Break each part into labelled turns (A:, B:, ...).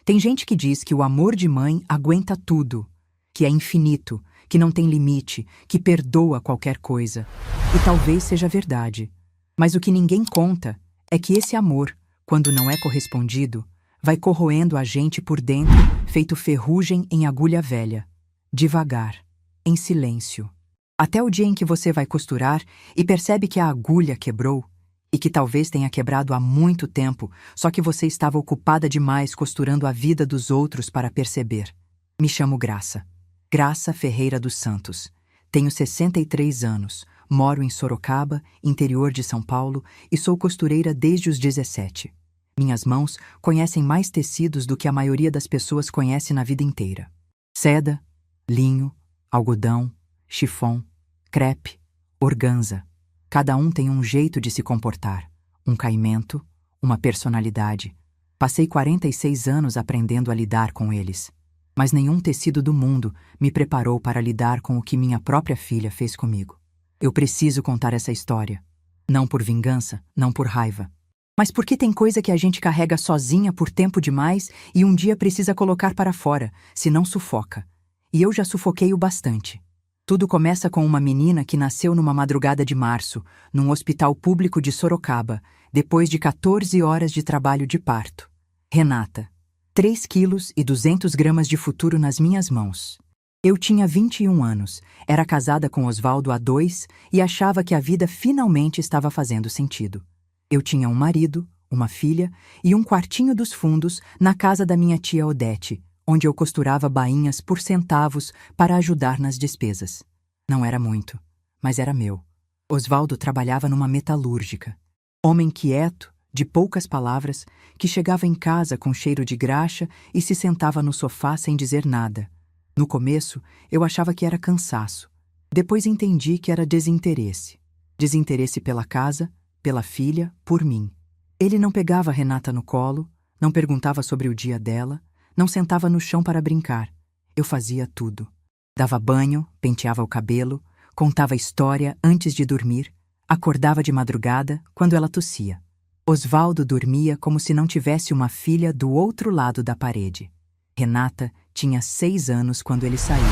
A: Tem gente que diz que o amor de mãe aguenta tudo, que é infinito, que não tem limite, que perdoa qualquer coisa. E talvez seja verdade. Mas o que ninguém conta é que esse amor, quando não é correspondido, vai corroendo a gente por dentro, feito ferrugem em agulha velha. Devagar, em silêncio. Até o dia em que você vai costurar e percebe que a agulha quebrou, e que talvez tenha quebrado há muito tempo, só que você estava ocupada demais costurando a vida dos outros para perceber. Me chamo Graça. Graça Ferreira dos Santos. Tenho 63 anos, moro em Sorocaba, interior de São Paulo, e sou costureira desde os 17. Minhas mãos conhecem mais tecidos do que a maioria das pessoas conhece na vida inteira. Seda, linho, algodão, chifon, crepe, organza. Cada um tem um jeito de se comportar, um caimento, uma personalidade. Passei 46 anos aprendendo a lidar com eles. Mas nenhum tecido do mundo me preparou para lidar com o que minha própria filha fez comigo. Eu preciso contar essa história. Não por vingança, não por raiva. Mas porque tem coisa que a gente carrega sozinha por tempo demais e um dia precisa colocar para fora, senão sufoca. E eu já sufoquei o bastante. Tudo começa com uma menina que nasceu numa madrugada de março, num hospital público de Sorocaba, depois de 14 horas de trabalho de parto. Renata. 3 quilos e 200 gramas de futuro nas minhas mãos. Eu tinha 21 anos, era casada com Osvaldo há 2 e achava que a vida finalmente estava fazendo sentido. Eu tinha um marido, uma filha e um quartinho dos fundos na casa da minha tia Odete, onde eu costurava bainhas por centavos para ajudar nas despesas. Não era muito, mas era meu. Osvaldo trabalhava numa metalúrgica. Homem quieto, de poucas palavras, que chegava em casa com cheiro de graxa e se sentava no sofá sem dizer nada. No começo, eu achava que era cansaço. Depois entendi que era desinteresse. Desinteresse pela casa, pela filha, por mim. Ele não pegava Renata no colo, não perguntava sobre o dia dela, não sentava no chão para brincar. Eu fazia tudo. Dava banho, penteava o cabelo, contava história antes de dormir, acordava de madrugada quando ela tossia. Osvaldo dormia como se não tivesse uma filha do outro lado da parede. Renata tinha 6 anos quando ele saiu.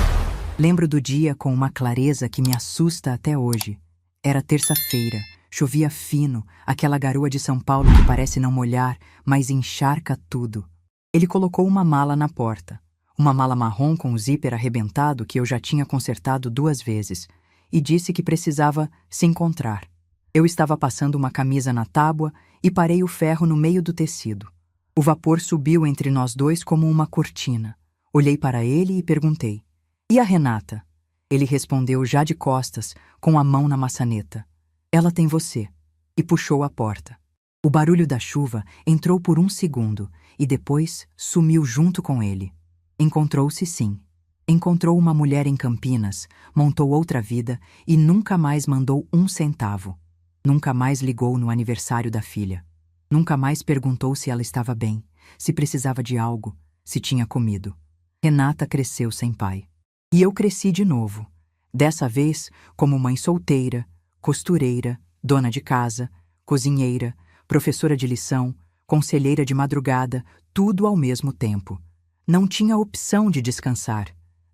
A: Lembro do dia com uma clareza que me assusta até hoje. Era terça-feira, chovia fino, aquela garoa de São Paulo que parece não molhar, mas encharca tudo. Ele colocou uma mala na porta, uma mala marrom com o zíper arrebentado que eu já tinha consertado 2 vezes, e disse que precisava se encontrar. Eu estava passando uma camisa na tábua e parei o ferro no meio do tecido. O vapor subiu entre nós dois como uma cortina. Olhei para ele e perguntei: "E a Renata?" Ele respondeu já de costas, com a mão na maçaneta: "Ela tem você." E puxou a porta. O barulho da chuva entrou por 1 segundo e depois sumiu junto com ele. Encontrou-se sim. Encontrou uma mulher em Campinas, montou outra vida e nunca mais mandou 1 centavo. Nunca mais ligou no aniversário da filha. Nunca mais perguntou se ela estava bem, se precisava de algo, se tinha comido. Renata cresceu sem pai. E eu cresci de novo. Dessa vez, como mãe solteira, costureira, dona de casa, cozinheira, professora de lição, conselheira de madrugada, tudo ao mesmo tempo. Não tinha opção de descansar.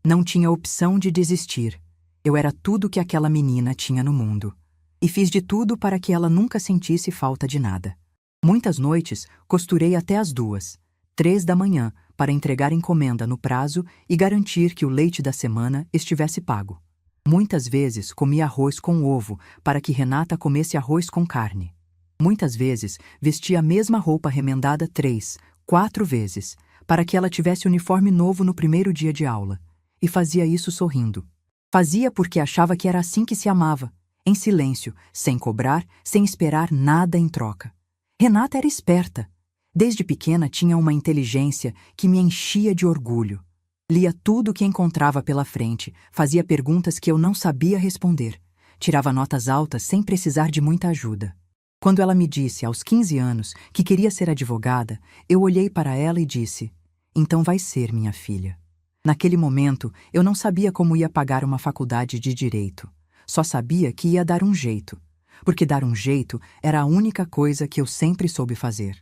A: Não tinha opção de desistir. Eu era tudo que aquela menina tinha no mundo. E fiz de tudo para que ela nunca sentisse falta de nada. Muitas noites costurei até as 2, 3 da manhã, para entregar encomenda no prazo e garantir que o leite da semana estivesse pago. Muitas vezes comi arroz com ovo para que Renata comesse arroz com carne. Muitas vezes vesti a mesma roupa remendada 3, 4 vezes, para que ela tivesse uniforme novo no primeiro dia de aula. E fazia isso sorrindo. Fazia porque achava que era assim que se amava, em silêncio, sem cobrar, sem esperar nada em troca. Renata era esperta. Desde pequena tinha uma inteligência que me enchia de orgulho. Lia tudo o que encontrava pela frente, fazia perguntas que eu não sabia responder, tirava notas altas sem precisar de muita ajuda. Quando ela me disse, aos 15 anos, que queria ser advogada, eu olhei para ela e disse: "Então vai ser, minha filha." Naquele momento, eu não sabia como ia pagar uma faculdade de direito. Só sabia que ia dar um jeito, porque dar um jeito era a única coisa que eu sempre soube fazer.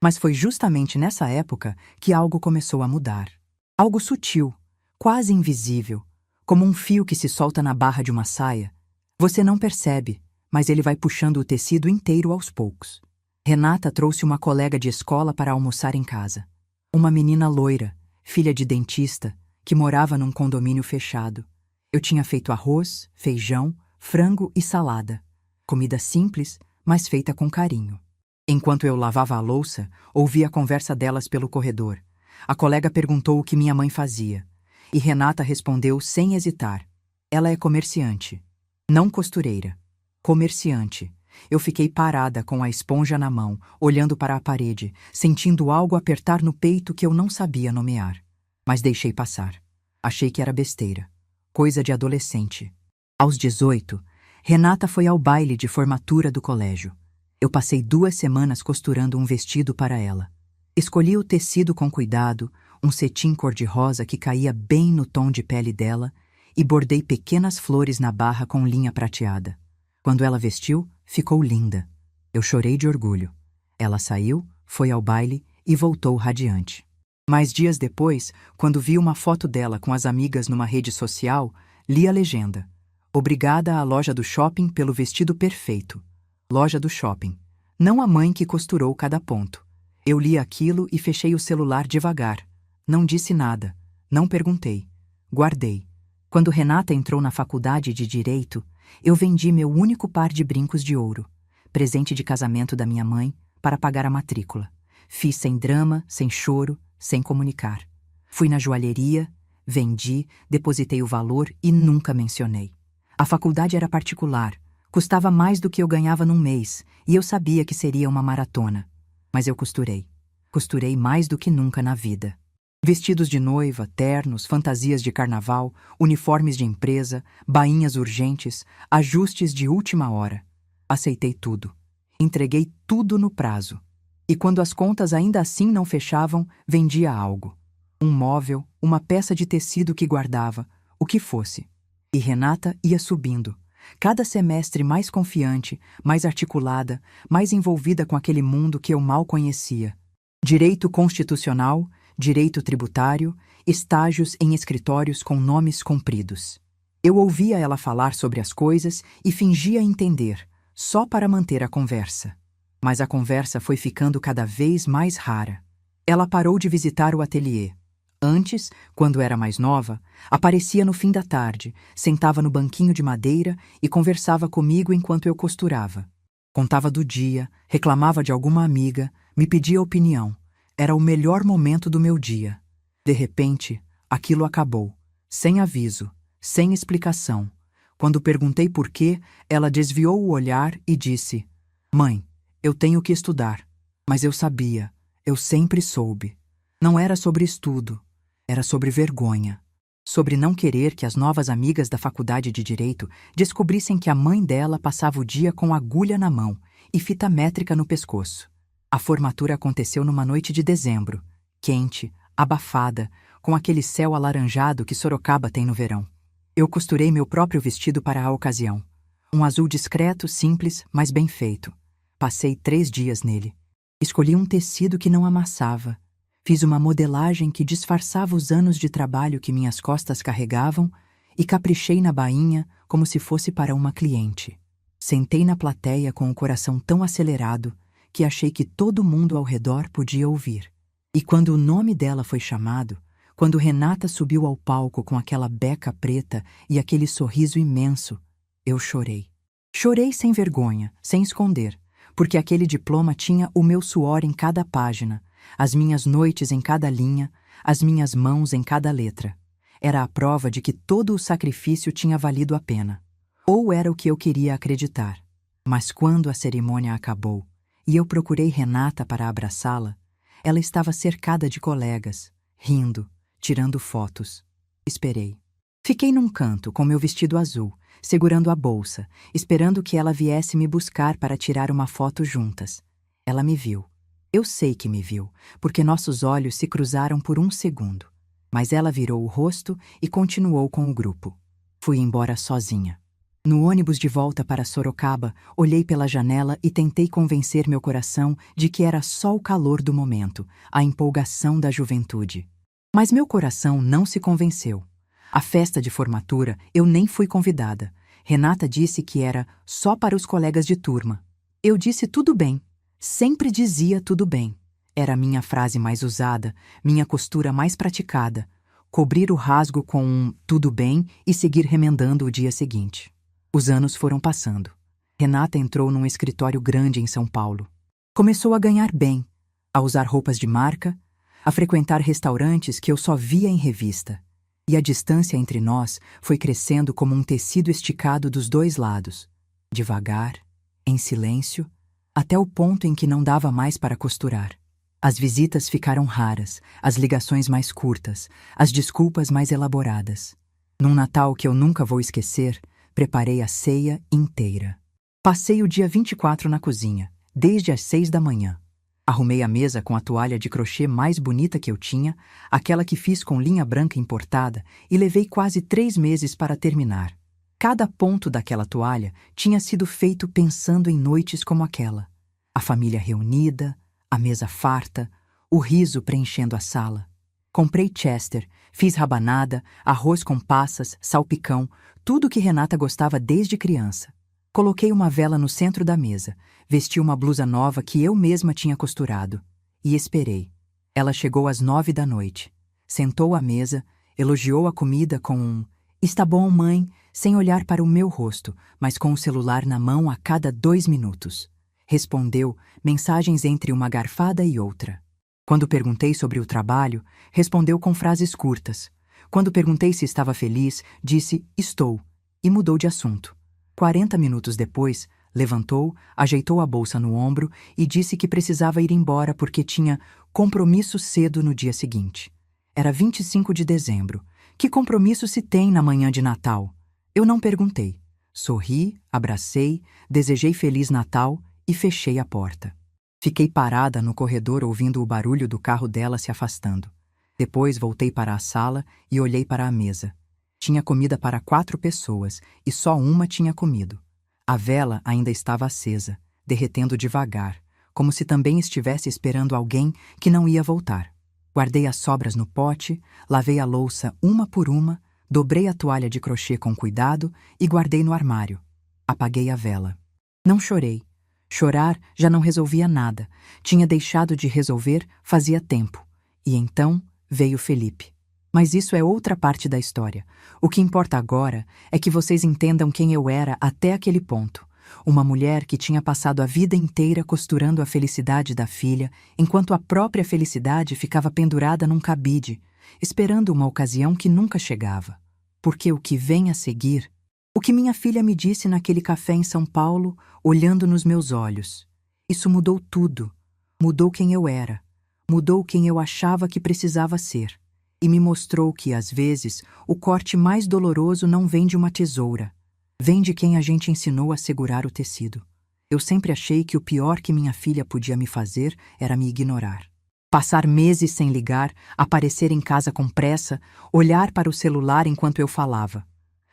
A: Mas foi justamente nessa época que algo começou a mudar. Algo sutil, quase invisível, como um fio que se solta na barra de uma saia. Você não percebe, mas ele vai puxando o tecido inteiro aos poucos. Renata trouxe uma colega de escola para almoçar em casa. Uma menina loira, filha de dentista, que morava num condomínio fechado. Eu tinha feito arroz, feijão, frango e salada. Comida simples, mas feita com carinho. Enquanto eu lavava a louça, ouvi a conversa delas pelo corredor. A colega perguntou o que minha mãe fazia. E Renata respondeu sem hesitar. Ela é comerciante. Não costureira. Comerciante. Eu fiquei parada com a esponja na mão, olhando para a parede, sentindo algo apertar no peito que eu não sabia nomear. Mas deixei passar. Achei que era besteira. Coisa de adolescente. Aos 18, Renata foi ao baile de formatura do colégio. Eu passei 2 semanas costurando um vestido para ela. Escolhi o tecido com cuidado, um cetim cor-de-rosa que caía bem no tom de pele dela, e bordei pequenas flores na barra com linha prateada. Quando ela vestiu, ficou linda. Eu chorei de orgulho. Ela saiu, foi ao baile e voltou radiante. Mas dias depois, quando vi uma foto dela com as amigas numa rede social, li a legenda: "Obrigada à loja do shopping pelo vestido perfeito." Loja do shopping. Não a mãe que costurou cada ponto. Eu li aquilo e fechei o celular devagar. Não disse nada. Não perguntei. Guardei. Quando Renata entrou na faculdade de Direito, eu vendi meu único par de brincos de ouro, presente de casamento da minha mãe, para pagar a matrícula. Fiz sem drama, sem choro, sem comunicar. Fui na joalheria, vendi, depositei o valor e nunca mencionei. A faculdade era particular, custava mais do que eu ganhava num mês, e eu sabia que seria uma maratona. Mas eu costurei. Costurei mais do que nunca na vida. Vestidos de noiva, ternos, fantasias de carnaval, uniformes de empresa, bainhas urgentes, ajustes de última hora. Aceitei tudo. Entreguei tudo no prazo. E quando as contas ainda assim não fechavam, vendia algo. Um móvel, uma peça de tecido que guardava, o que fosse. E Renata ia subindo. Cada semestre mais confiante, mais articulada, mais envolvida com aquele mundo que eu mal conhecia. Direito constitucional, direito tributário, estágios em escritórios com nomes compridos. Eu ouvia ela falar sobre as coisas e fingia entender, só para manter a conversa. Mas a conversa foi ficando cada vez mais rara. Ela parou de visitar o ateliê. Antes, quando era mais nova, aparecia no fim da tarde, sentava no banquinho de madeira e conversava comigo enquanto eu costurava. Contava do dia, reclamava de alguma amiga, me pedia opinião. Era o melhor momento do meu dia. De repente, aquilo acabou, sem aviso, sem explicação. Quando perguntei por quê, ela desviou o olhar e disse: "Mãe, eu tenho que estudar." Mas eu sabia, eu sempre soube. Não era sobre estudo. Era sobre vergonha. Sobre não querer que as novas amigas da faculdade de Direito descobrissem que a mãe dela passava o dia com agulha na mão e fita métrica no pescoço. A formatura aconteceu numa noite de dezembro, quente, abafada, com aquele céu alaranjado que Sorocaba tem no verão. Eu costurei meu próprio vestido para a ocasião. Um azul discreto, simples, mas bem feito. Passei 3 dias nele. Escolhi um tecido que não amassava. Fiz uma modelagem que disfarçava os anos de trabalho que minhas costas carregavam e caprichei na bainha como se fosse para uma cliente. Sentei na plateia com o coração tão acelerado que achei que todo mundo ao redor podia ouvir. E quando o nome dela foi chamado, quando Renata subiu ao palco com aquela beca preta e aquele sorriso imenso, eu chorei. Chorei sem vergonha, sem esconder, porque aquele diploma tinha o meu suor em cada página, as minhas noites em cada linha, as minhas mãos em cada letra. Era a prova de que todo o sacrifício tinha valido a pena. Ou era o que eu queria acreditar. Mas quando a cerimônia acabou e eu procurei Renata para abraçá-la, ela estava cercada de colegas, rindo, tirando fotos. Esperei. Fiquei num canto com meu vestido azul, segurando a bolsa, esperando que ela viesse me buscar para tirar uma foto juntas. Ela me viu. Eu sei que me viu, porque nossos olhos se cruzaram por 1 segundo. Mas ela virou o rosto e continuou com o grupo. Fui embora sozinha. No ônibus de volta para Sorocaba, olhei pela janela e tentei convencer meu coração de que era só o calor do momento, a empolgação da juventude. Mas meu coração não se convenceu. A festa de formatura eu nem fui convidada. Renata disse que era só para os colegas de turma. Eu disse tudo bem. Sempre dizia tudo bem. Era a minha frase mais usada, minha costura mais praticada. Cobrir o rasgo com um tudo bem e seguir remendando o dia seguinte. Os anos foram passando. Renata entrou num escritório grande em São Paulo. Começou a ganhar bem, a usar roupas de marca, a frequentar restaurantes que eu só via em revista. E a distância entre nós foi crescendo como um tecido esticado dos dois lados. Devagar, em silêncio, até o ponto em que não dava mais para costurar. As visitas ficaram raras, as ligações mais curtas, as desculpas mais elaboradas. Num Natal que eu nunca vou esquecer, preparei a ceia inteira. Passei o dia 24 na cozinha, desde as 6 da manhã. Arrumei a mesa com a toalha de crochê mais bonita que eu tinha, aquela que fiz com linha branca importada, e levei quase 3 meses para terminar. Cada ponto daquela toalha tinha sido feito pensando em noites como aquela. A família reunida, a mesa farta, o riso preenchendo a sala. Comprei Chester, fiz rabanada, arroz com passas, salpicão, tudo que Renata gostava desde criança. Coloquei uma vela no centro da mesa, vesti uma blusa nova que eu mesma tinha costurado. E esperei. Ela chegou às 9 da noite. Sentou à mesa, elogiou a comida com um "Está bom, mãe", sem olhar para o meu rosto, mas com o celular na mão a cada 2 minutos. Respondeu mensagens entre uma garfada e outra. Quando perguntei sobre o trabalho, respondeu com frases curtas. Quando perguntei se estava feliz, disse "estou" e mudou de assunto. 40 minutos depois, levantou, ajeitou a bolsa no ombro e disse que precisava ir embora porque tinha compromisso cedo no dia seguinte. Era 25 de dezembro. Que compromisso se tem na manhã de Natal? Eu não perguntei. Sorri, abracei, desejei Feliz Natal e fechei a porta. Fiquei parada no corredor ouvindo o barulho do carro dela se afastando. Depois voltei para a sala e olhei para a mesa. Tinha comida para 4 pessoas e só uma tinha comido. A vela ainda estava acesa, derretendo devagar, como se também estivesse esperando alguém que não ia voltar. Guardei as sobras no pote, lavei a louça uma por uma, dobrei a toalha de crochê com cuidado e guardei no armário. Apaguei a vela. Não chorei. Chorar já não resolvia nada. Tinha deixado de resolver fazia tempo. E então veio Felipe. Mas isso é outra parte da história. O que importa agora é que vocês entendam quem eu era até aquele ponto. Uma mulher que tinha passado a vida inteira costurando a felicidade da filha, enquanto a própria felicidade ficava pendurada num cabide, esperando uma ocasião que nunca chegava. Porque o que vem a seguir, o que minha filha me disse naquele café em São Paulo, olhando nos meus olhos, isso mudou tudo. Mudou quem eu era. Mudou quem eu achava que precisava ser. E me mostrou que, às vezes, o corte mais doloroso não vem de uma tesoura. Vem de quem a gente ensinou a segurar o tecido. Eu sempre achei que o pior que minha filha podia me fazer era me ignorar. Passar meses sem ligar, aparecer em casa com pressa, olhar para o celular enquanto eu falava.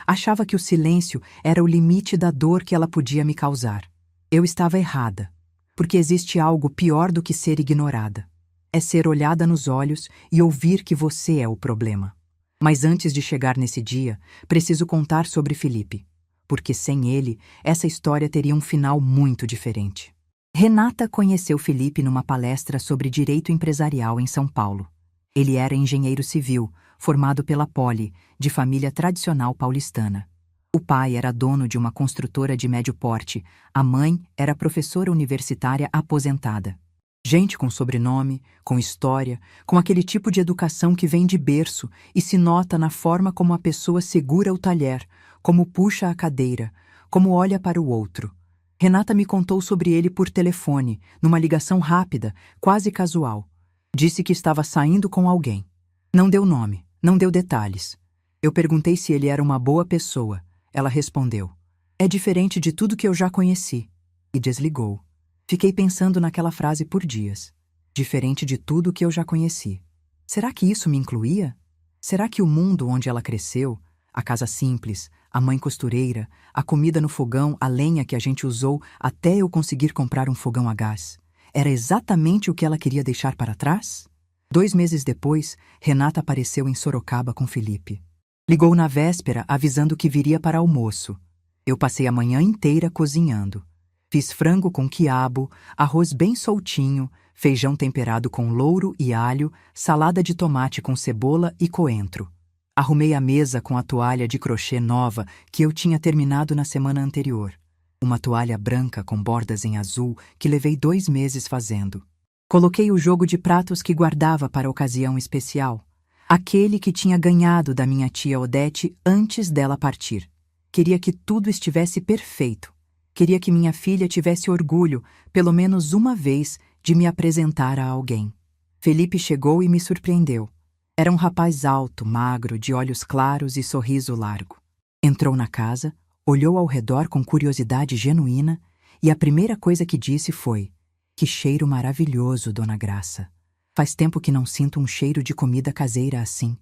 A: Achava que o silêncio era o limite da dor que ela podia me causar. Eu estava errada, porque existe algo pior do que ser ignorada. É ser olhada nos olhos e ouvir que você é o problema. Mas antes de chegar nesse dia, preciso contar sobre Felipe, porque sem ele, essa história teria um final muito diferente. Renata conheceu Felipe numa palestra sobre direito empresarial em São Paulo. Ele era engenheiro civil, formado pela Poli, de família tradicional paulistana. O pai era dono de uma construtora de médio porte, a mãe era professora universitária aposentada. Gente com sobrenome, com história, com aquele tipo de educação que vem de berço e se nota na forma como a pessoa segura o talher, como puxa a cadeira, como olha para o outro. Renata me contou sobre ele por telefone, numa ligação rápida, quase casual. Disse que estava saindo com alguém. Não deu nome, não deu detalhes. Eu perguntei se ele era uma boa pessoa. Ela respondeu: "É diferente de tudo que eu já conheci." E desligou. Fiquei pensando naquela frase por dias. Diferente de tudo que eu já conheci. Será que isso me incluía? Será que o mundo onde ela cresceu, a casa simples, A mãe costureira, a comida no fogão, a lenha que a gente usou até eu conseguir comprar um fogão a gás. Era exatamente o que ela queria deixar para trás? 2 meses depois, Renata apareceu em Sorocaba com Felipe. Ligou na véspera avisando que viria para almoço. Eu passei a manhã inteira cozinhando. Fiz frango com quiabo, arroz bem soltinho, feijão temperado com louro e alho, salada de tomate com cebola e coentro. Arrumei a mesa com a toalha de crochê nova que eu tinha terminado na semana anterior. Uma toalha branca com bordas em azul que levei 2 meses fazendo. Coloquei o jogo de pratos que guardava para a ocasião especial. Aquele que tinha ganhado da minha tia Odete antes dela partir. Queria que tudo estivesse perfeito. Queria que minha filha tivesse orgulho, pelo menos uma vez, de me apresentar a alguém. Felipe chegou e me surpreendeu. Era um rapaz alto, magro, de olhos claros e sorriso largo. Entrou na casa, olhou ao redor com curiosidade genuína e a primeira coisa que disse foi: "Que cheiro maravilhoso, Dona Graça. Faz tempo que não sinto um cheiro de comida caseira assim."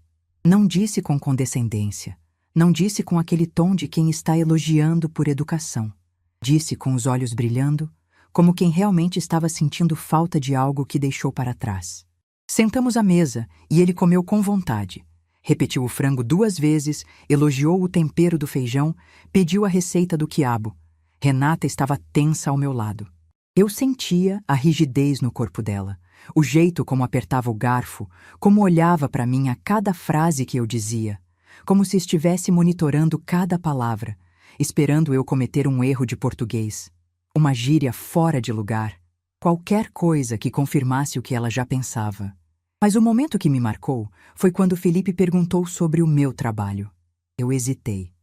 A: Não disse com condescendência. Não disse com aquele tom de quem está elogiando por educação. Disse com os olhos brilhando, como quem realmente estava sentindo falta de algo que deixou para trás. Sentamos à mesa e ele comeu com vontade. Repetiu o frango 2 vezes, elogiou o tempero do feijão, pediu a receita do quiabo. Renata estava tensa ao meu lado. Eu sentia a rigidez no corpo dela, o jeito como apertava o garfo, como olhava para mim a cada frase que eu dizia, como se estivesse monitorando cada palavra, esperando eu cometer um erro de português, uma gíria fora de lugar, qualquer coisa que confirmasse o que ela já pensava. Mas o momento que me marcou foi quando Felipe perguntou sobre o meu trabalho. Eu hesitei.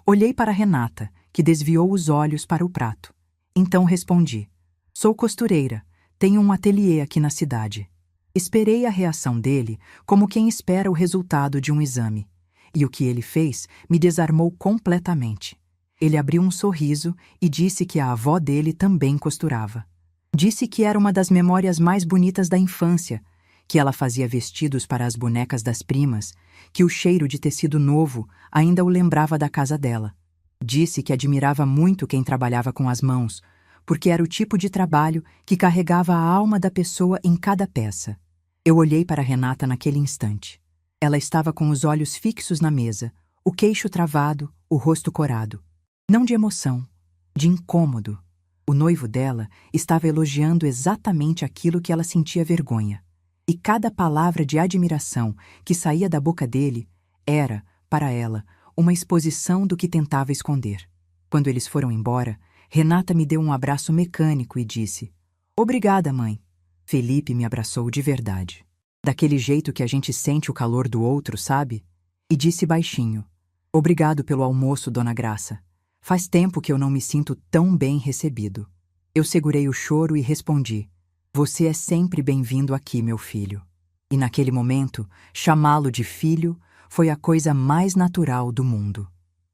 A: Olhei para Renata, que desviou os olhos para o prato. Então respondi: "Sou costureira, tenho um ateliê aqui na cidade." Esperei a reação dele como quem espera o resultado de um exame. E o que ele fez me desarmou completamente. Ele abriu um sorriso e disse que a avó dele também costurava. Disse que era uma das memórias mais bonitas da infância, que ela fazia vestidos para as bonecas das primas, que o cheiro de tecido novo ainda o lembrava da casa dela. Disse que admirava muito quem trabalhava com as mãos, porque era o tipo de trabalho que carregava a alma da pessoa em cada peça. Eu olhei para Renata naquele instante. Ela estava com os olhos fixos na mesa, o queixo travado, o rosto corado. Não de emoção, de incômodo. O noivo dela estava elogiando exatamente aquilo que ela sentia vergonha. E cada palavra de admiração que saía da boca dele era, para ela, uma exposição do que tentava esconder. Quando eles foram embora, Renata me deu um abraço mecânico e disse: "Obrigada, mãe." Felipe me abraçou de verdade. Daquele jeito que a gente sente o calor do outro, sabe? E disse baixinho: "Obrigado pelo almoço, Dona Graça. Faz tempo que eu não me sinto tão bem recebido." Eu segurei o choro e respondi: "Você é sempre bem-vindo aqui, meu filho." E naquele momento, chamá-lo de filho foi a coisa mais natural do mundo.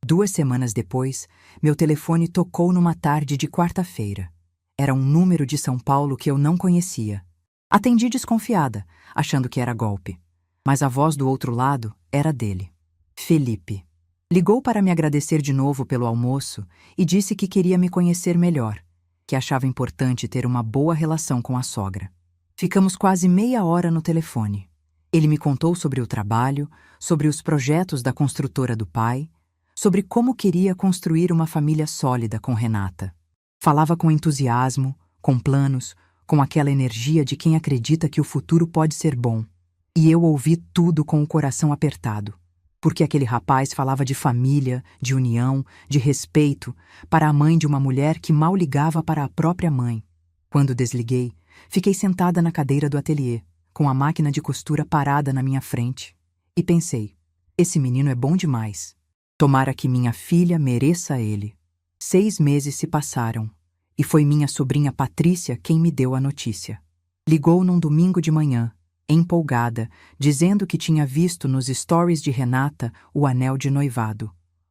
A: 2 semanas depois, meu telefone tocou numa tarde de quarta-feira. Era um número de São Paulo que eu não conhecia. Atendi desconfiada, achando que era golpe. Mas a voz do outro lado era dele. Felipe. Ligou para me agradecer de novo pelo almoço e disse que queria me conhecer melhor, que achava importante ter uma boa relação com a sogra. Ficamos quase meia hora no telefone. Ele me contou sobre o trabalho, sobre os projetos da construtora do pai, sobre como queria construir uma família sólida com Renata. Falava com entusiasmo, com planos, com aquela energia de quem acredita que o futuro pode ser bom. E eu ouvi tudo com o coração apertado, porque aquele rapaz falava de família, de união, de respeito, para a mãe de uma mulher que mal ligava para a própria mãe. Quando desliguei, fiquei sentada na cadeira do ateliê, com a máquina de costura parada na minha frente, e pensei: esse menino é bom demais. Tomara que minha filha mereça ele. 6 meses se passaram, e foi minha sobrinha Patrícia quem me deu a notícia. Ligou num domingo de manhã, empolgada, dizendo que tinha visto nos stories de Renata o anel de noivado.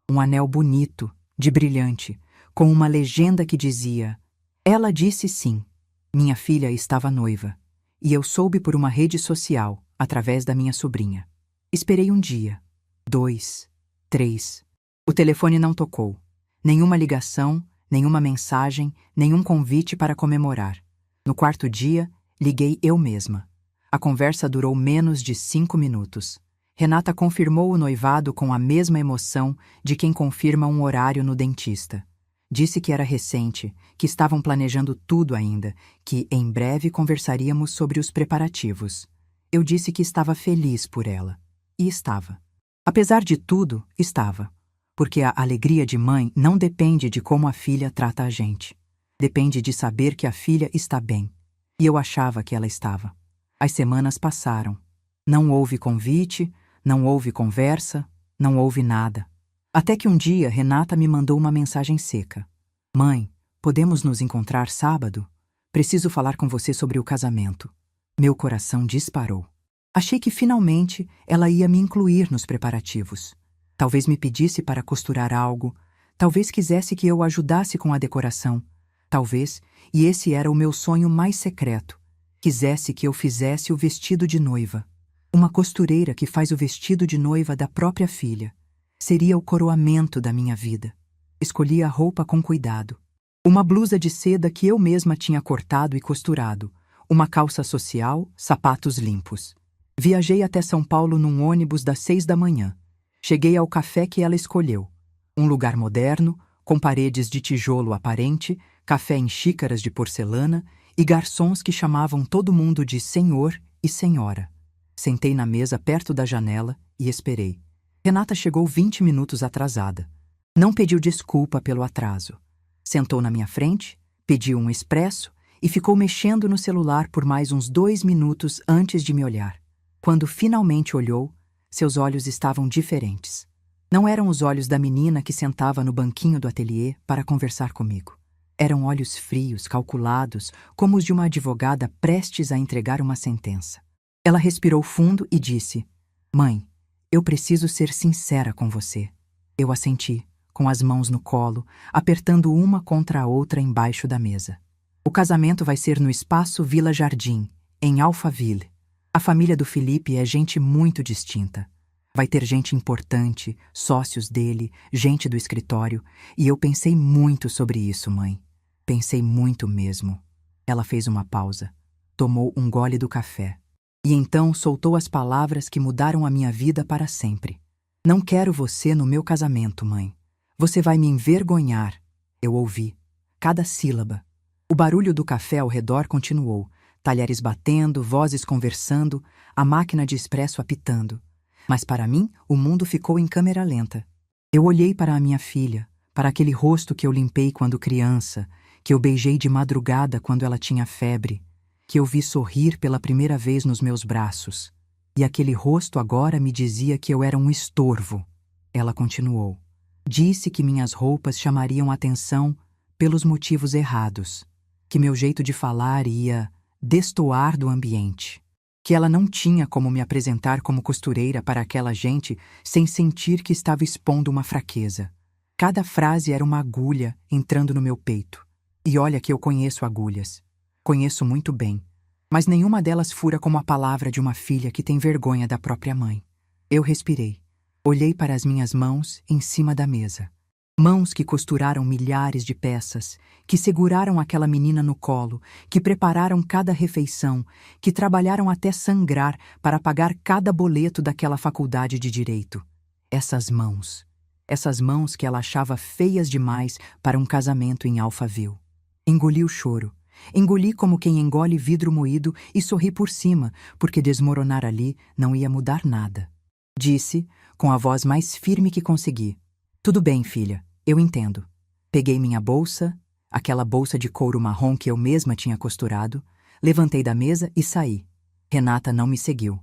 A: Um anel bonito, de brilhante, com uma legenda que dizia: "Ela disse sim." Minha filha estava noiva, e eu soube por uma rede social, através da minha sobrinha. Esperei um dia, 2, 3. O telefone não tocou. Nenhuma ligação, nenhuma mensagem, nenhum convite para comemorar. No quarto dia, liguei eu mesma. A conversa durou menos de 5 minutos. Renata confirmou o noivado com a mesma emoção de quem confirma um horário no dentista. Disse que era recente, que estavam planejando tudo ainda, que em breve conversaríamos sobre os preparativos. Eu disse que estava feliz por ela. E estava. Apesar de tudo, estava. Porque a alegria de mãe não depende de como a filha trata a gente. Depende de saber que a filha está bem. E eu achava que ela estava. As semanas passaram. Não houve convite, não houve conversa, não houve nada. Até que um dia Renata me mandou uma mensagem seca. Mãe, podemos nos encontrar sábado? Preciso falar com você sobre o casamento. Meu coração disparou. Achei que finalmente ela ia me incluir nos preparativos. Talvez me pedisse para costurar algo, talvez quisesse que eu ajudasse com a decoração, talvez, e esse era o meu sonho mais secreto, quisesse que eu fizesse o vestido de noiva. Uma costureira que faz o vestido de noiva da própria filha. Seria o coroamento da minha vida. Escolhi a roupa com cuidado. Uma blusa de seda que eu mesma tinha cortado e costurado, uma calça social, sapatos limpos. Viajei até São Paulo num ônibus das 6 da manhã. Cheguei ao café que ela escolheu. Um lugar moderno, com paredes de tijolo aparente, café em xícaras de porcelana e garçons que chamavam todo mundo de senhor e senhora. Sentei na mesa perto da janela e esperei. Renata chegou 20 minutos atrasada. Não pediu desculpa pelo atraso. Sentou na minha frente, pediu um expresso e ficou mexendo no celular por mais uns 2 minutos antes de me olhar. Quando finalmente olhou, seus olhos estavam diferentes. Não eram os olhos da menina que sentava no banquinho do ateliê para conversar comigo. Eram olhos frios, calculados, como os de uma advogada prestes a entregar uma sentença. Ela respirou fundo e disse: Mãe, eu preciso ser sincera com você. Eu assenti, com as mãos no colo, apertando uma contra a outra embaixo da mesa. O casamento vai ser no Espaço Vila Jardim, em Alphaville. A família do Felipe é gente muito distinta. Vai ter gente importante, sócios dele, gente do escritório, e eu pensei muito sobre isso, mãe. Pensei muito mesmo. Ela fez uma pausa, tomou um gole do café, e então soltou as palavras que mudaram a minha vida para sempre. Não quero você no meu casamento, mãe. Você vai me envergonhar. Eu ouvi. Cada sílaba. O barulho do café ao redor continuou. Talheres batendo, vozes conversando, a máquina de expresso apitando. Mas para mim, o mundo ficou em câmera lenta. Eu olhei para a minha filha, para aquele rosto que eu limpei quando criança, que eu beijei de madrugada quando ela tinha febre, que eu vi sorrir pela primeira vez nos meus braços. E aquele rosto agora me dizia que eu era um estorvo. Ela continuou. Disse que minhas roupas chamariam atenção pelos motivos errados, que meu jeito de falar ia destoar do ambiente, que ela não tinha como me apresentar como costureira para aquela gente sem sentir que estava expondo uma fraqueza. Cada frase era uma agulha entrando no meu peito. E olha que eu conheço agulhas. Conheço muito bem. Mas nenhuma delas fura como a palavra de uma filha que tem vergonha da própria mãe. Eu respirei. Olhei para as minhas mãos em cima da mesa. Mãos que costuraram milhares de peças, que seguraram aquela menina no colo, que prepararam cada refeição, que trabalharam até sangrar para pagar cada boleto daquela faculdade de direito. Essas mãos que ela achava feias demais para um casamento em Alphaville. Engoli o choro. Engoli como quem engole vidro moído e sorri por cima, porque desmoronar ali não ia mudar nada. Disse, com a voz mais firme que consegui: Tudo bem, filha, eu entendo. Peguei minha bolsa, aquela bolsa de couro marrom que eu mesma tinha costurado, levantei da mesa e saí. Renata não me seguiu.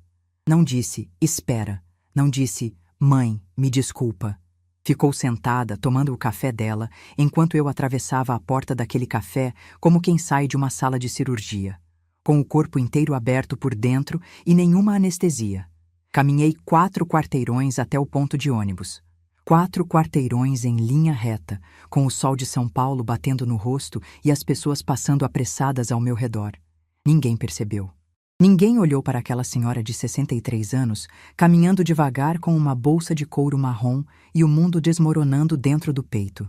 A: Não disse, espera. Não disse, mãe, me desculpa. Ficou sentada, tomando o café dela, enquanto eu atravessava a porta daquele café como quem sai de uma sala de cirurgia, com o corpo inteiro aberto por dentro e nenhuma anestesia. Caminhei 4 quarteirões até o ponto de ônibus. 4 quarteirões em linha reta, com o sol de São Paulo batendo no rosto e as pessoas passando apressadas ao meu redor. Ninguém percebeu. Ninguém olhou para aquela senhora de 63 anos, caminhando devagar com uma bolsa de couro marrom e o mundo desmoronando dentro do peito.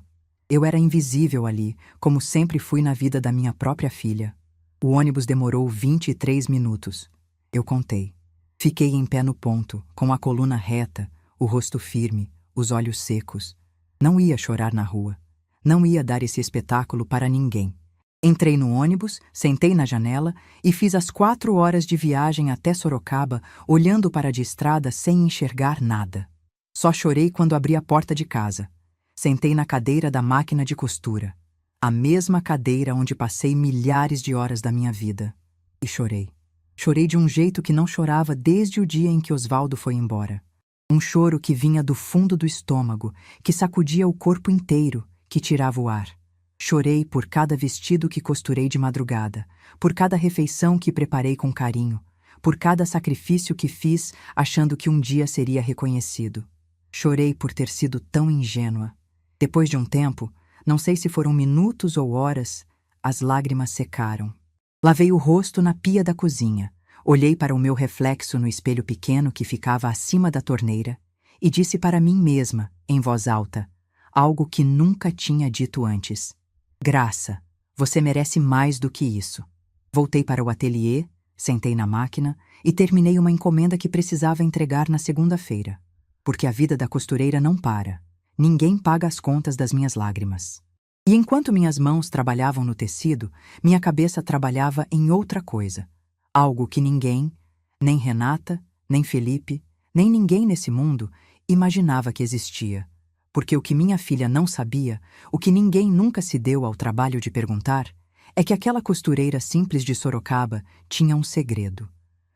A: Eu era invisível ali, como sempre fui na vida da minha própria filha. O ônibus demorou 23 minutos. Eu contei. Fiquei em pé no ponto, com a coluna reta, o rosto firme, os olhos secos. Não ia chorar na rua. Não ia dar esse espetáculo para ninguém. Entrei no ônibus, sentei na janela e fiz as 4 horas de viagem até Sorocaba, olhando para a estrada sem enxergar nada. Só chorei quando abri a porta de casa. Sentei na cadeira da máquina de costura, a mesma cadeira onde passei milhares de horas da minha vida. E chorei. Chorei de um jeito que não chorava desde o dia em que Osvaldo foi embora. Um choro que vinha do fundo do estômago, que sacudia o corpo inteiro, que tirava o ar. Chorei por cada vestido que costurei de madrugada, por cada refeição que preparei com carinho, por cada sacrifício que fiz achando que um dia seria reconhecido. Chorei por ter sido tão ingênua. Depois de um tempo, não sei se foram minutos ou horas, as lágrimas secaram. Lavei o rosto na pia da cozinha, olhei para o meu reflexo no espelho pequeno que ficava acima da torneira e disse para mim mesma, em voz alta, algo que nunca tinha dito antes. Graça, você merece mais do que isso. Voltei para o ateliê, sentei na máquina e terminei uma encomenda que precisava entregar na segunda-feira. Porque a vida da costureira não para. Ninguém paga as contas das minhas lágrimas. E enquanto minhas mãos trabalhavam no tecido, minha cabeça trabalhava em outra coisa. Algo que ninguém, nem Renata, nem Felipe, nem ninguém nesse mundo imaginava que existia. Porque o que minha filha não sabia, o que ninguém nunca se deu ao trabalho de perguntar, é que aquela costureira simples de Sorocaba tinha um segredo.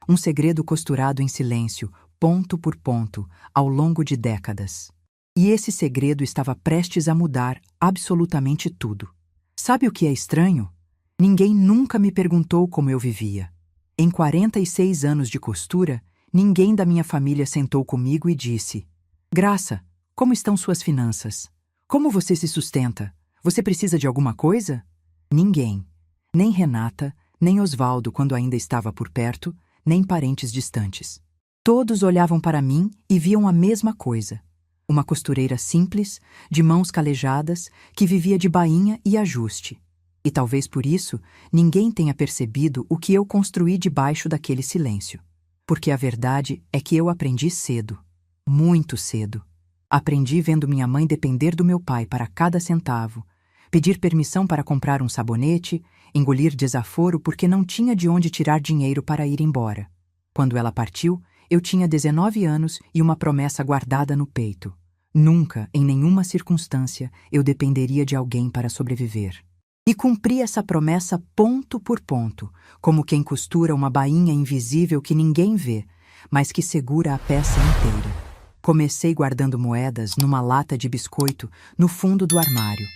A: Um segredo costurado em silêncio, ponto por ponto, ao longo de décadas. E esse segredo estava prestes a mudar absolutamente tudo. Sabe o que é estranho? Ninguém nunca me perguntou como eu vivia. Em 46 anos de costura, ninguém da minha família sentou comigo e disse: Graça, como estão suas finanças? Como você se sustenta? Você precisa de alguma coisa? Ninguém. Nem Renata, nem Osvaldo quando ainda estava por perto, nem parentes distantes. Todos olhavam para mim e viam a mesma coisa. Uma costureira simples, de mãos calejadas, que vivia de bainha e ajuste. E talvez por isso ninguém tenha percebido o que eu construí debaixo daquele silêncio. Porque a verdade é que eu aprendi cedo. Muito cedo. Aprendi vendo minha mãe depender do meu pai para cada centavo, pedir permissão para comprar um sabonete, engolir desaforo porque não tinha de onde tirar dinheiro para ir embora. Quando ela partiu, eu tinha 19 anos e uma promessa guardada no peito. Nunca, em nenhuma circunstância, eu dependeria de alguém para sobreviver. E cumpri essa promessa ponto por ponto, como quem costura uma bainha invisível que ninguém vê, mas que segura a peça inteira. Comecei guardando moedas numa lata de biscoito no fundo do armário.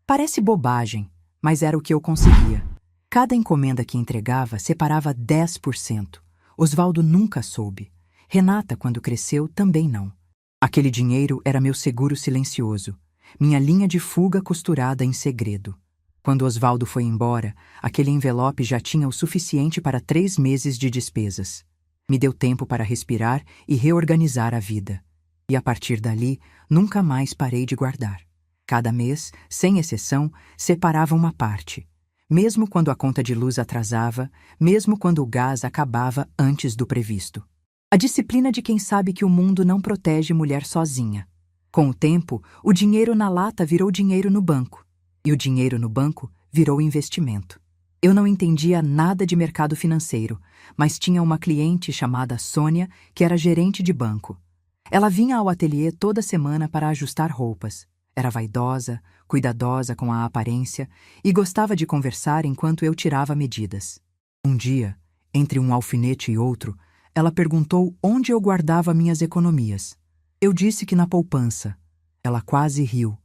A: Parece bobagem, mas era o que eu conseguia. Cada encomenda que entregava separava 10%. Osvaldo nunca soube. Renata, quando cresceu, também não. Aquele dinheiro era meu seguro silencioso, minha linha de fuga costurada em segredo. Quando Osvaldo foi embora, aquele envelope já tinha o suficiente para 3 meses de despesas. Me deu tempo para respirar e reorganizar a vida. E a partir dali, nunca mais parei de guardar. Cada mês, sem exceção, separava uma parte. Mesmo quando a conta de luz atrasava, mesmo quando o gás acabava antes do previsto. A disciplina de quem sabe que o mundo não protege mulher sozinha. Com o tempo, o dinheiro na lata virou dinheiro no banco. E o dinheiro no banco virou investimento. Eu não entendia nada de mercado financeiro, mas tinha uma cliente chamada Sônia, que era gerente de banco. Ela vinha ao ateliê toda semana para ajustar roupas. Era vaidosa, cuidadosa com a aparência e gostava de conversar enquanto eu tirava medidas. Um dia, entre um alfinete e outro, ela perguntou onde eu guardava minhas economias. Eu disse que na poupança. Ela quase riu.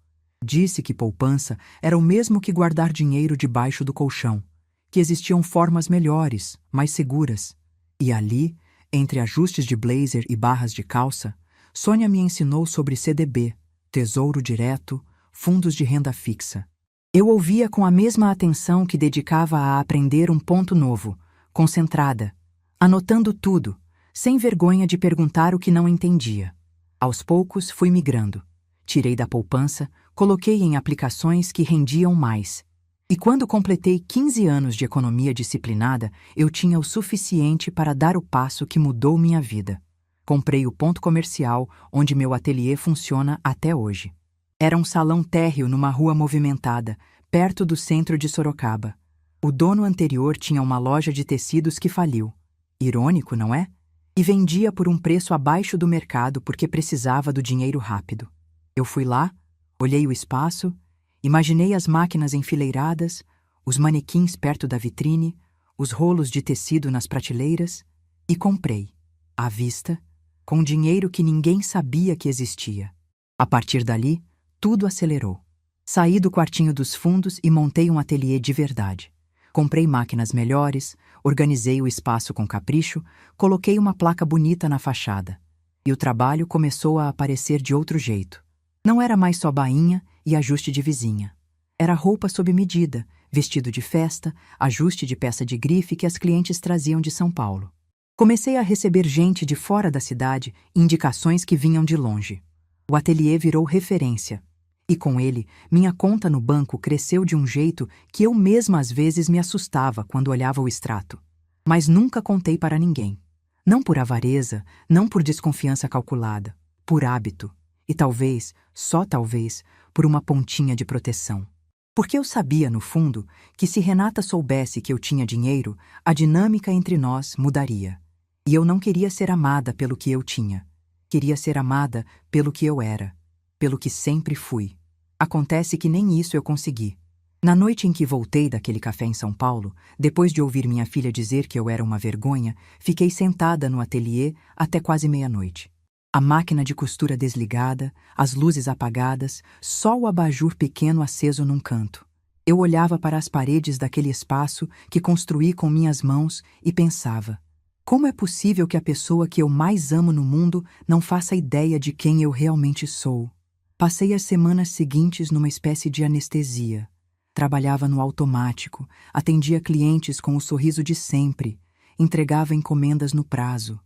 A: Disse que poupança era o mesmo que guardar dinheiro debaixo do colchão, que existiam formas melhores, mais seguras. E ali, entre ajustes de blazer e barras de calça, Sônia me ensinou sobre CDB, Tesouro Direto, fundos de renda fixa. Eu ouvia com a mesma atenção que dedicava a aprender um ponto novo, concentrada. anotando tudo, sem vergonha de perguntar o que não entendia. Aos poucos fui migrando. Tirei da poupança, coloquei em aplicações que rendiam mais. E quando completei 15 anos de economia disciplinada, eu tinha o suficiente para dar o passo que mudou minha vida. Comprei o ponto comercial onde meu ateliê funciona até hoje. Era um salão térreo numa rua movimentada, perto do centro de Sorocaba. O dono anterior tinha uma loja de tecidos que faliu. Irônico, não é? E vendia por um preço abaixo do mercado porque precisava do dinheiro rápido. Eu fui lá, olhei o espaço, imaginei as máquinas enfileiradas, os manequins perto da vitrine, os rolos de tecido nas prateleiras e comprei, à vista, com dinheiro que ninguém sabia que existia. A partir dali, tudo acelerou. Saí do quartinho dos fundos e montei um ateliê de verdade. Comprei máquinas melhores, organizei o espaço com capricho, coloquei uma placa bonita na fachada. E o trabalho começou a aparecer de outro jeito. Não era mais só bainha e ajuste de vizinha. Era roupa sob medida, vestido de festa, ajuste de peça de grife que as clientes traziam de São Paulo. Comecei a receber gente de fora da cidade e indicações que vinham de longe. O ateliê virou referência. E com ele, minha conta no banco cresceu de um jeito que eu mesma às vezes me assustava quando olhava o extrato. Mas nunca contei para ninguém. Não por avareza, não por desconfiança calculada, por hábito. E talvez, só talvez, por uma pontinha de proteção. Porque eu sabia, no fundo, que se Renata soubesse que eu tinha dinheiro, a dinâmica entre nós mudaria. E eu não queria ser amada pelo que eu tinha. Queria ser amada pelo que eu era, pelo que sempre fui. Acontece que nem isso eu consegui. Na noite em que voltei daquele café em São Paulo, depois de ouvir minha filha dizer que eu era uma vergonha, fiquei sentada no ateliê até quase meia-noite. A máquina de costura desligada, as luzes apagadas, só o abajur pequeno aceso num canto. Eu olhava para as paredes daquele espaço que construí com minhas mãos e pensava: como é possível que a pessoa que eu mais amo no mundo não faça ideia de quem eu realmente sou? Passei as semanas seguintes numa espécie de anestesia. Trabalhava no automático, atendia clientes com o sorriso de sempre, entregava encomendas no prazo.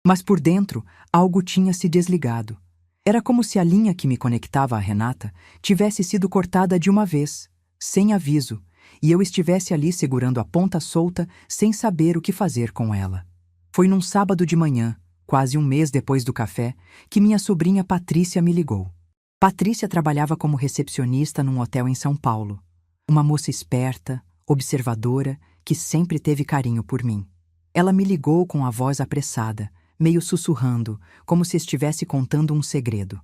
A: Mas por dentro, algo tinha se desligado. Era como se a linha que me conectava à Renata tivesse sido cortada de uma vez, sem aviso, e eu estivesse ali segurando a ponta solta sem saber o que fazer com ela. Foi num sábado de manhã, quase um mês depois do café, que minha sobrinha Patrícia me ligou. Patrícia trabalhava como recepcionista num hotel em São Paulo. Uma moça esperta, observadora, que sempre teve carinho por mim. Ela me ligou com a voz apressada, meio sussurrando, como se estivesse contando um segredo.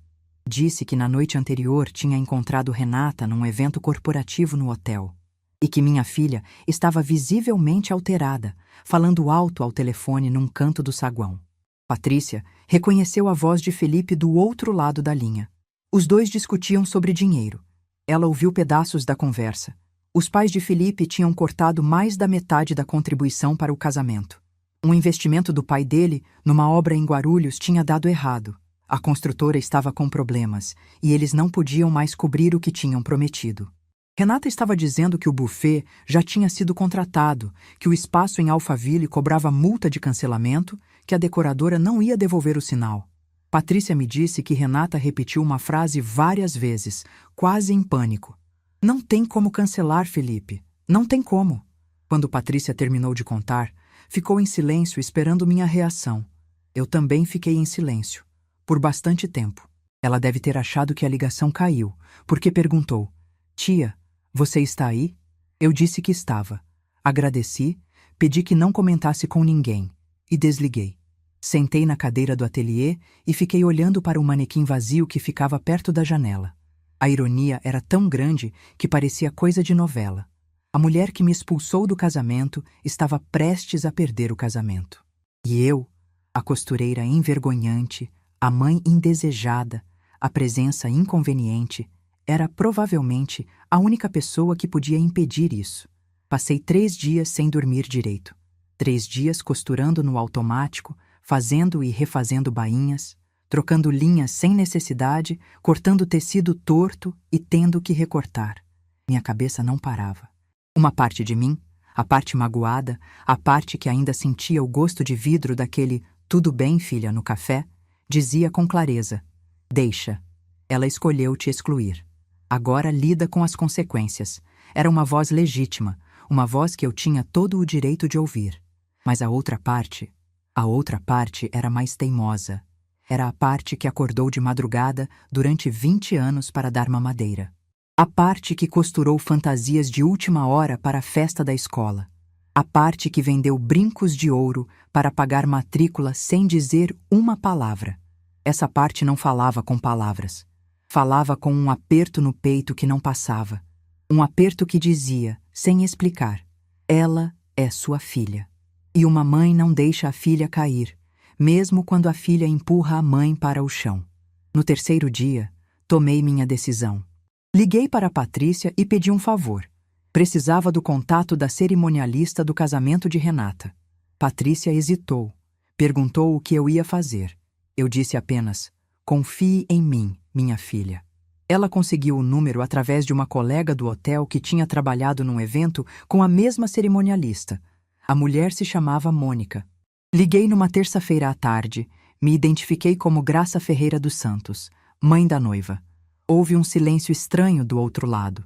A: Disse que na noite anterior tinha encontrado Renata num evento corporativo no hotel e que minha filha estava visivelmente alterada, falando alto ao telefone num canto do saguão. Patrícia reconheceu a voz de Felipe do outro lado da linha. Os dois discutiam sobre dinheiro. Ela ouviu pedaços da conversa. Os pais de Felipe tinham cortado mais da metade da contribuição para o casamento. Um investimento do pai dele, numa obra em Guarulhos, tinha dado errado. A construtora estava com problemas e eles não podiam mais cobrir o que tinham prometido. Renata estava dizendo que o buffet já tinha sido contratado, que o espaço em Alphaville cobrava multa de cancelamento, que a decoradora não ia devolver o sinal. Patrícia me disse que Renata repetiu uma frase várias vezes, quase em pânico. Não tem como cancelar, Felipe. Não tem como. Quando Patrícia terminou de contar, ficou em silêncio esperando minha reação. Eu também fiquei em silêncio, por bastante tempo. Ela deve ter achado que a ligação caiu, porque perguntou: Tia, você está aí? Eu disse que estava. Agradeci, pedi que não comentasse com ninguém e desliguei. Sentei na cadeira do ateliê e fiquei olhando para o manequim vazio que ficava perto da janela. A ironia era tão grande que parecia coisa de novela. A mulher que me expulsou do casamento estava prestes a perder o casamento. E eu, a costureira envergonhante, a mãe indesejada, a presença inconveniente, era provavelmente a única pessoa que podia impedir isso. Passei 3 dias sem dormir direito. 3 dias costurando no automático, fazendo e refazendo bainhas, trocando linhas sem necessidade, cortando tecido torto e tendo que recortar. Minha cabeça não parava. Uma parte de mim, A parte magoada, a parte que ainda sentia o gosto de vidro daquele "tudo bem, filha" no café, dizia com clareza: "Deixa. Ela escolheu te excluir. Agora lida com as consequências." Era uma voz legítima, uma voz que eu tinha todo o direito de ouvir. Mas a outra parte era mais teimosa. Era a parte que acordou de madrugada durante 20 anos para dar mamadeira. A parte que costurou fantasias de última hora para a festa da escola. A parte que vendeu brincos de ouro para pagar matrícula sem dizer uma palavra. Essa parte não falava com palavras. Falava com um aperto no peito que não passava. Um aperto que dizia, sem explicar: ela é sua filha. E uma mãe não deixa a filha cair, mesmo quando a filha empurra a mãe para o chão. No terceiro dia, tomei minha decisão. Liguei para a Patrícia e pedi um favor. Precisava do contato da cerimonialista do casamento de Renata. Patrícia hesitou. Perguntou o que eu ia fazer. Eu disse apenas: "Confie em mim, minha filha." Ela conseguiu o número através de uma colega do hotel que tinha trabalhado num evento com a mesma cerimonialista. A mulher se chamava Mônica. Liguei numa terça-feira à tarde. Me identifiquei como Graça Ferreira dos Santos, mãe da noiva. Houve um silêncio estranho do outro lado.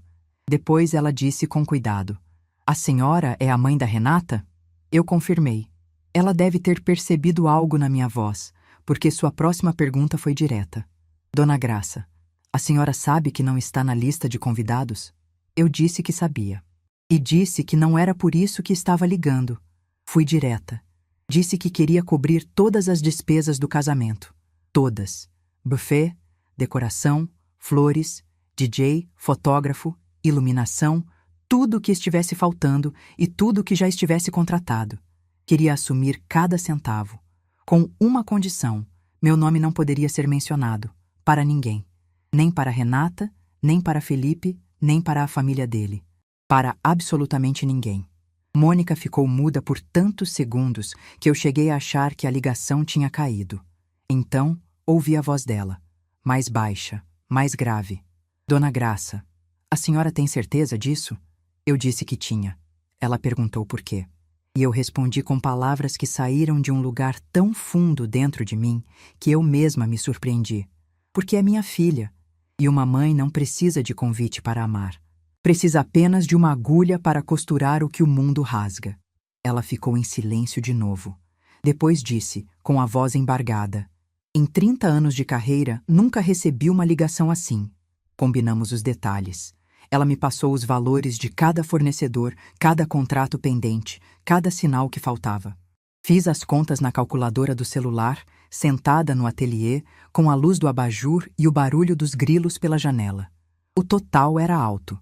A: Depois ela disse com cuidado: "A senhora é a mãe da Renata?" Eu confirmei. Ela deve ter percebido algo na minha voz, porque sua próxima pergunta foi direta: "Dona Graça, a senhora sabe que não está na lista de convidados?" Eu disse que sabia. E disse que não era por isso que estava ligando. Fui direta. Disse que queria cobrir todas as despesas do casamento. Todas. Buffet, decoração, flores, DJ, fotógrafo, iluminação, tudo o que estivesse faltando e tudo o que já estivesse contratado. Queria assumir cada centavo. Com uma condição: meu nome não poderia ser mencionado. Para ninguém. Nem para Renata, nem para Felipe, nem para a família dele. Para absolutamente ninguém. Mônica ficou muda por tantos segundos que eu cheguei a achar que a ligação tinha caído. Então, ouvi a voz dela, mais baixa, mais grave. "Dona Graça, a senhora tem certeza disso?" Eu disse que tinha. Ela perguntou por quê. E eu respondi com palavras que saíram de um lugar tão fundo dentro de mim que eu mesma me surpreendi. Porque é minha filha. E uma mãe não precisa de convite para amar. Precisa apenas de uma agulha para costurar o que o mundo rasga. Ela ficou em silêncio de novo. Depois disse, com a voz embargada: "Em 30 anos de carreira, nunca recebi uma ligação assim." Combinamos os detalhes. Ela me passou os valores de cada fornecedor, cada contrato pendente, cada sinal que faltava. Fiz as contas na calculadora do celular, sentada no ateliê, com a luz do abajur e o barulho dos grilos pela janela. O total era alto.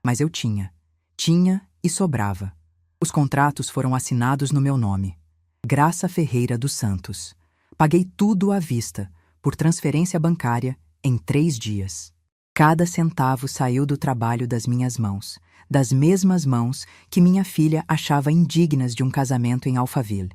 A: Mas eu tinha e sobrava. Os contratos foram assinados no meu nome. Graça Ferreira dos Santos. Paguei tudo à vista, por transferência bancária, em 3 dias. Cada centavo saiu do trabalho das minhas mãos, das mesmas mãos que minha filha achava indignas de um casamento em Alphaville.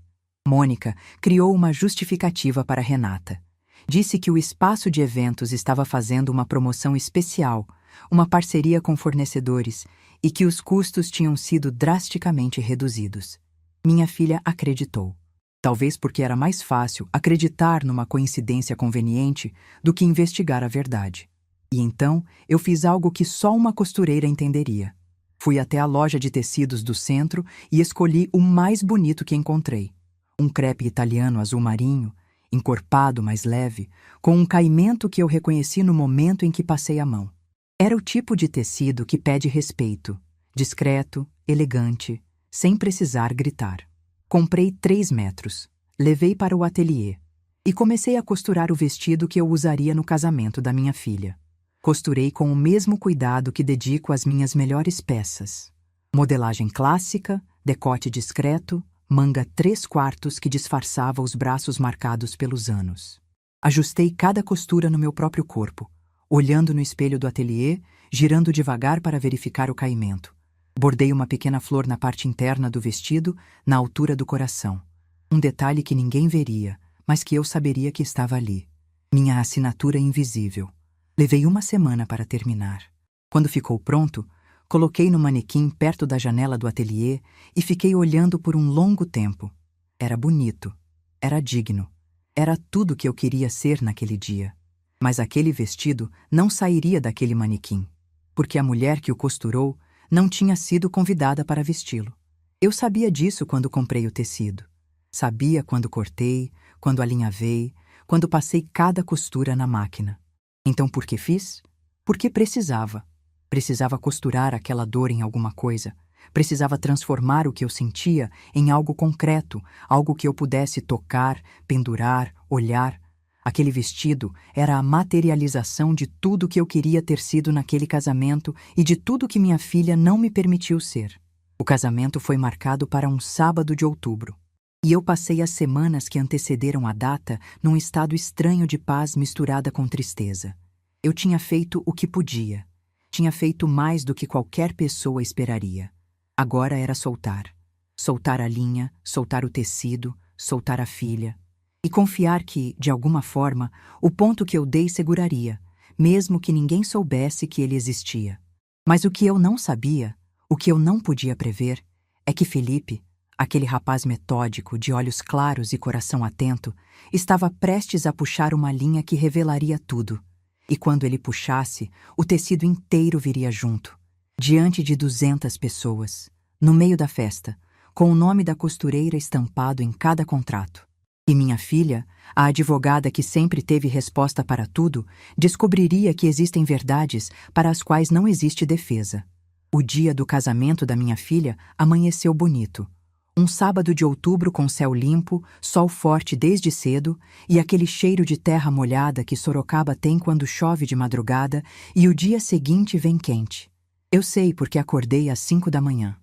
A: Mônica criou uma justificativa para Renata. Disse que o espaço de eventos estava fazendo uma promoção especial, uma parceria com fornecedores, e que os custos tinham sido drasticamente reduzidos. Minha filha acreditou. Talvez porque era mais fácil acreditar numa coincidência conveniente do que investigar a verdade. E então eu fiz algo que só uma costureira entenderia. Fui até a loja de tecidos do centro e escolhi o mais bonito que encontrei. Um crepe italiano azul marinho, encorpado, mas leve, com um caimento que eu reconheci no momento em que passei a mão. Era o tipo de tecido que pede respeito, discreto, elegante, sem precisar gritar. Comprei 3 metros, levei para o ateliê e comecei a costurar o vestido que eu usaria no casamento da minha filha. Costurei com o mesmo cuidado que dedico às minhas melhores peças. Modelagem clássica, decote discreto, manga 3/4 que disfarçava os braços marcados pelos anos. Ajustei cada costura no meu próprio corpo, olhando no espelho do ateliê, girando devagar para verificar o caimento. Bordei uma pequena flor na parte interna do vestido, na altura do coração. Um detalhe que ninguém veria, mas que eu saberia que estava ali. Minha assinatura invisível. Levei 1 semana para terminar. Quando ficou pronto, Coloquei no manequim perto da janela do ateliê e fiquei olhando por um longo tempo. Era bonito, era digno, era tudo que eu queria ser naquele dia. Mas aquele vestido não sairia daquele manequim, porque a mulher que o costurou não tinha sido convidada para vesti-lo. Eu sabia disso quando comprei o tecido. Sabia quando cortei, quando alinhavei, quando passei cada costura na máquina. Então por que fiz? Porque precisava. Precisava costurar aquela dor em alguma coisa. Precisava transformar o que eu sentia em algo concreto, algo que eu pudesse tocar, pendurar, olhar. Aquele vestido era a materialização de tudo que eu queria ter sido naquele casamento e de tudo que minha filha não me permitiu ser. O casamento foi marcado para um sábado de outubro. E eu passei as semanas que antecederam a data num estado estranho de paz misturada com tristeza. Eu tinha feito o que podia. Tinha feito mais do que qualquer pessoa esperaria. Agora era soltar. Soltar a linha, soltar o tecido, soltar a filha. E confiar que, de alguma forma, o ponto que eu dei seguraria, mesmo que ninguém soubesse que ele existia. Mas o que eu não sabia, o que eu não podia prever, é que Felipe, aquele rapaz metódico, de olhos claros e coração atento, estava prestes a puxar uma linha que revelaria tudo. E quando ele puxasse, o tecido inteiro viria junto, diante de 200 pessoas, no meio da festa, com o nome da costureira estampado em cada contrato. E minha filha, a advogada que sempre teve resposta para tudo, descobriria que existem verdades para as quais não existe defesa. O dia do casamento da minha filha amanheceu bonito. Um sábado de outubro com céu limpo, sol forte desde cedo e aquele cheiro de terra molhada que Sorocaba tem quando chove de madrugada e o dia seguinte vem quente. Eu sei porque acordei às 5 da manhã.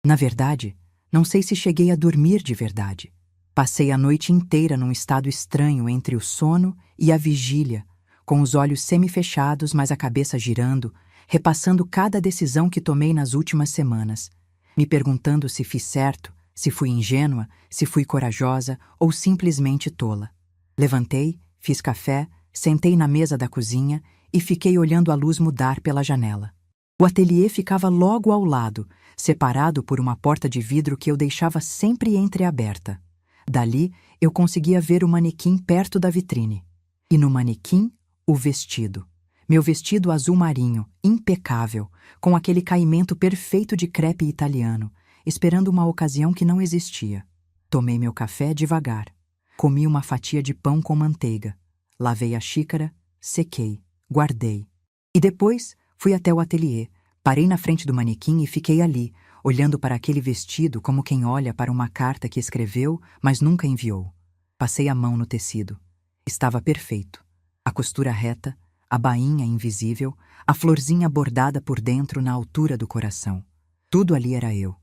A: Na verdade, não sei se cheguei a dormir de verdade. Passei a noite inteira num estado estranho entre o sono e a vigília, com os olhos semifechados, mas a cabeça girando, repassando cada decisão que tomei nas últimas semanas, me perguntando se fiz certo, se fui ingênua, se fui corajosa ou simplesmente tola. Levantei, fiz café, sentei na mesa da cozinha e fiquei olhando a luz mudar pela janela. O ateliê ficava logo ao lado, separado por uma porta de vidro que eu deixava sempre entreaberta. Dali, eu conseguia ver o manequim perto da vitrine. E no manequim, o vestido. Meu vestido azul marinho, impecável, com aquele caimento perfeito de crepe italiano, esperando uma ocasião que não existia. Tomei meu café devagar. Comi uma fatia de pão com manteiga. Lavei a xícara, sequei, guardei. E depois fui até o ateliê, parei na frente do manequim e fiquei ali, olhando para aquele vestido como quem olha para uma carta que escreveu, mas nunca enviou. Passei a mão no tecido. Estava perfeito. A costura reta, a bainha invisível, a florzinha bordada por dentro na altura do coração. Tudo ali era eu.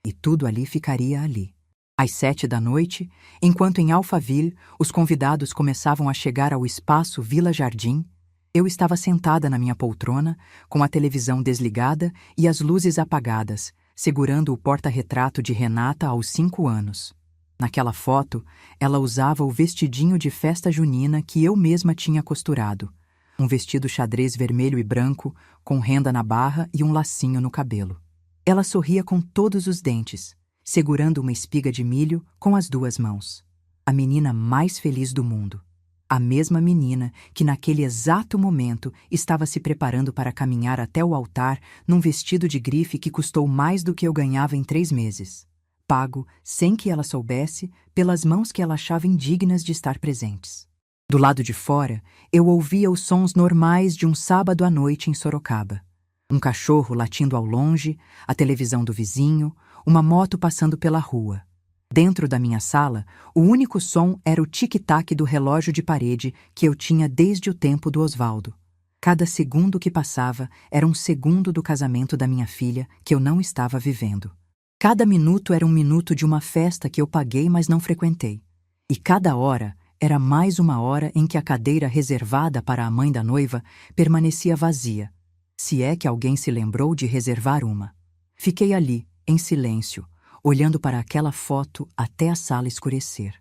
A: E tudo ali ficaria ali. Às 7 da noite, enquanto em Alphaville os convidados começavam a chegar ao espaço Vila Jardim, eu estava sentada na minha poltrona, com a televisão desligada e as luzes apagadas, segurando o porta-retrato de Renata aos 5 anos. Naquela foto, ela usava o vestidinho de festa junina que eu mesma tinha costurado. Um vestido xadrez vermelho e branco, com renda na barra e um lacinho no cabelo. Ela sorria com todos os dentes, segurando uma espiga de milho com as 2 mãos. A menina mais feliz do mundo. A mesma menina que naquele exato momento estava se preparando para caminhar até o altar num vestido de grife que custou mais do que eu ganhava em 3 meses. Pago, sem que ela soubesse, pelas mãos que ela achava indignas de estar presentes. Do lado de fora, eu ouvia os sons normais de um sábado à noite em Sorocaba. Um cachorro latindo ao longe, a televisão do vizinho, uma moto passando pela rua. Dentro da minha sala, o único som era o tic-tac do relógio de parede que eu tinha desde o tempo do Osvaldo. Cada segundo que passava era um segundo do casamento da minha filha que eu não estava vivendo. Cada minuto era um minuto de uma festa que eu paguei, mas não frequentei. E cada hora era mais uma hora em que a cadeira reservada para a mãe da noiva permanecia vazia, se é que alguém se lembrou de reservar uma. Fiquei ali, em silêncio, olhando para aquela foto até a sala escurecer.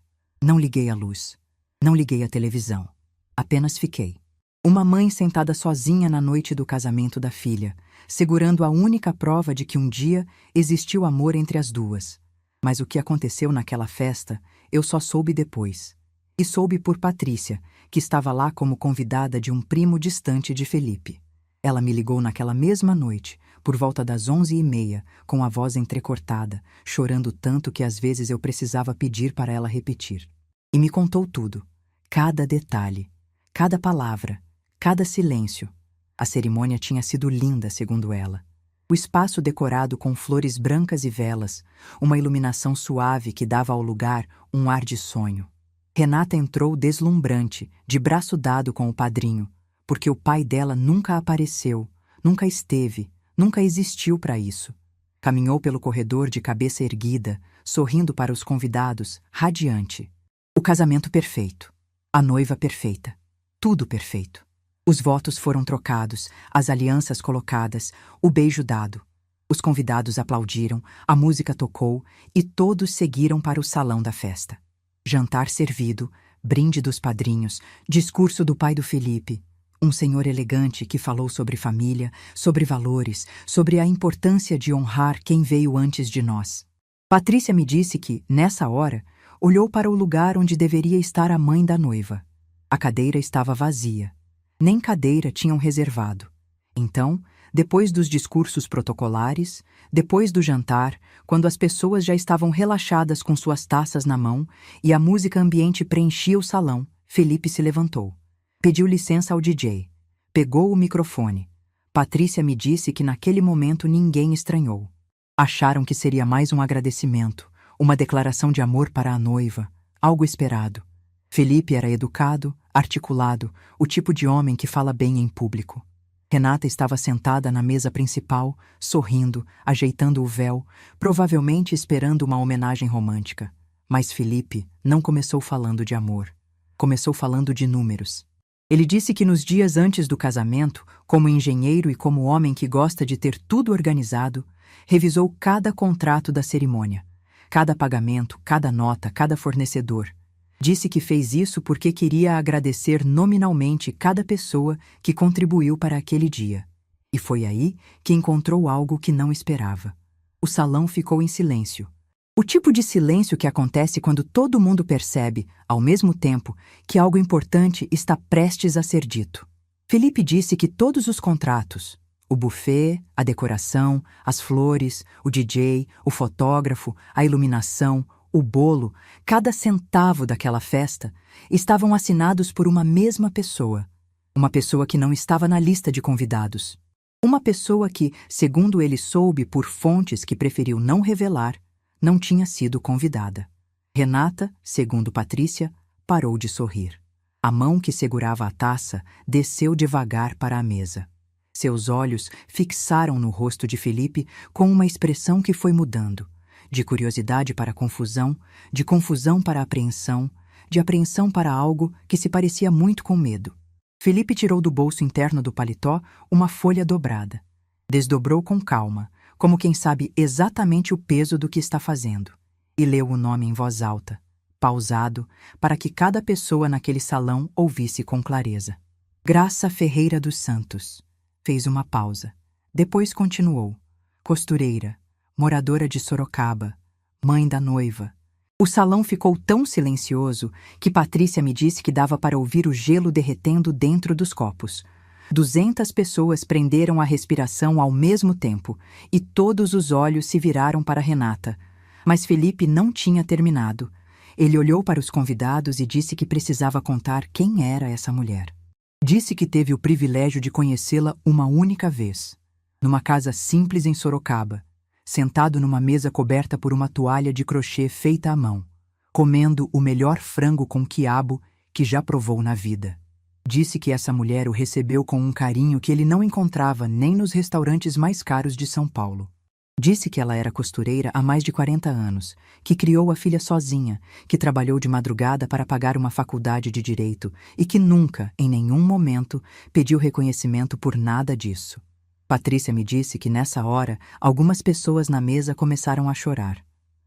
A: Não liguei a luz. Não liguei a televisão. Apenas fiquei. Uma mãe sentada sozinha na noite do casamento da filha, segurando a única prova de que um dia existiu amor entre as duas. Mas o que aconteceu naquela festa, eu só soube depois. E soube por Patrícia, que estava lá como convidada de um primo distante de Felipe. Ela me ligou naquela mesma noite, por volta das 11h30, com a voz entrecortada, chorando tanto que às vezes eu precisava pedir para ela repetir. E me contou tudo, cada detalhe, cada palavra, cada silêncio. A cerimônia tinha sido linda, segundo ela. O espaço decorado com flores brancas e velas, uma iluminação suave que dava ao lugar um ar de sonho. Renata entrou deslumbrante, de braço dado com o padrinho, porque o pai dela nunca apareceu, nunca esteve, nunca existiu para isso. Caminhou pelo corredor de cabeça erguida, sorrindo para os convidados, radiante. O casamento perfeito. A noiva perfeita. Tudo perfeito. Os votos foram trocados, as alianças colocadas, o beijo dado. Os convidados aplaudiram, a música tocou e todos seguiram para o salão da festa. Jantar servido, brinde dos padrinhos, discurso do pai do Felipe. Um senhor elegante que falou sobre família, sobre valores, sobre a importância de honrar quem veio antes de nós. Patrícia me disse que, nessa hora, olhou para o lugar onde deveria estar a mãe da noiva. A cadeira estava vazia. Nem cadeira tinham reservado. Então, depois dos discursos protocolares, depois do jantar, quando as pessoas já estavam relaxadas com suas taças na mão e a música ambiente preenchia o salão, Felipe se levantou. Pediu licença ao DJ. Pegou o microfone. Patrícia me disse que naquele momento ninguém estranhou. Acharam que seria mais um agradecimento, uma declaração de amor para a noiva, algo esperado. Felipe era educado, articulado, o tipo de homem que fala bem em público. Renata estava sentada na mesa principal, sorrindo, ajeitando o véu, provavelmente esperando uma homenagem romântica. Mas Felipe não começou falando de amor. Começou falando de números. Ele disse que nos dias antes do casamento, como engenheiro e como homem que gosta de ter tudo organizado, revisou cada contrato da cerimônia, cada pagamento, cada nota, cada fornecedor. Disse que fez isso porque queria agradecer nominalmente cada pessoa que contribuiu para aquele dia. E foi aí que encontrou algo que não esperava. O salão ficou em silêncio. O tipo de silêncio que acontece quando todo mundo percebe, ao mesmo tempo, que algo importante está prestes a ser dito. Felipe disse que todos os contratos, o buffet, a decoração, as flores, o DJ, o fotógrafo, a iluminação, o bolo, cada centavo daquela festa, estavam assinados por uma mesma pessoa. Uma pessoa que não estava na lista de convidados. Uma pessoa que, segundo ele soube por fontes que preferiu não revelar, não tinha sido convidada. Renata, segundo Patrícia, parou de sorrir. A mão que segurava a taça desceu devagar para a mesa. Seus olhos fixaram no rosto de Felipe com uma expressão que foi mudando, de curiosidade para confusão, de confusão para apreensão, de apreensão para algo que se parecia muito com medo. Felipe tirou do bolso interno do paletó uma folha dobrada. Desdobrou com calma, como quem sabe exatamente o peso do que está fazendo, e leu o nome em voz alta, pausado, para que cada pessoa naquele salão ouvisse com clareza. Graça Ferreira dos Santos. Fez uma pausa. Depois continuou. Costureira, moradora de Sorocaba, mãe da noiva. O salão ficou tão silencioso que Patrícia me disse que dava para ouvir o gelo derretendo dentro dos copos. 200 pessoas prenderam a respiração ao mesmo tempo e todos os olhos se viraram para Renata. Mas Felipe não tinha terminado. Ele olhou para os convidados e disse que precisava contar quem era essa mulher. Disse que teve o privilégio de conhecê-la uma única vez, numa casa simples em Sorocaba, sentado numa mesa coberta por uma toalha de crochê feita à mão, comendo o melhor frango com quiabo que já provou na vida. Disse que essa mulher o recebeu com um carinho que ele não encontrava nem nos restaurantes mais caros de São Paulo. Disse que ela era costureira há mais de 40 anos, que criou a filha sozinha, que trabalhou de madrugada para pagar uma faculdade de direito e que nunca, em nenhum momento, pediu reconhecimento por nada disso. Patrícia me disse que nessa hora, algumas pessoas na mesa começaram a chorar.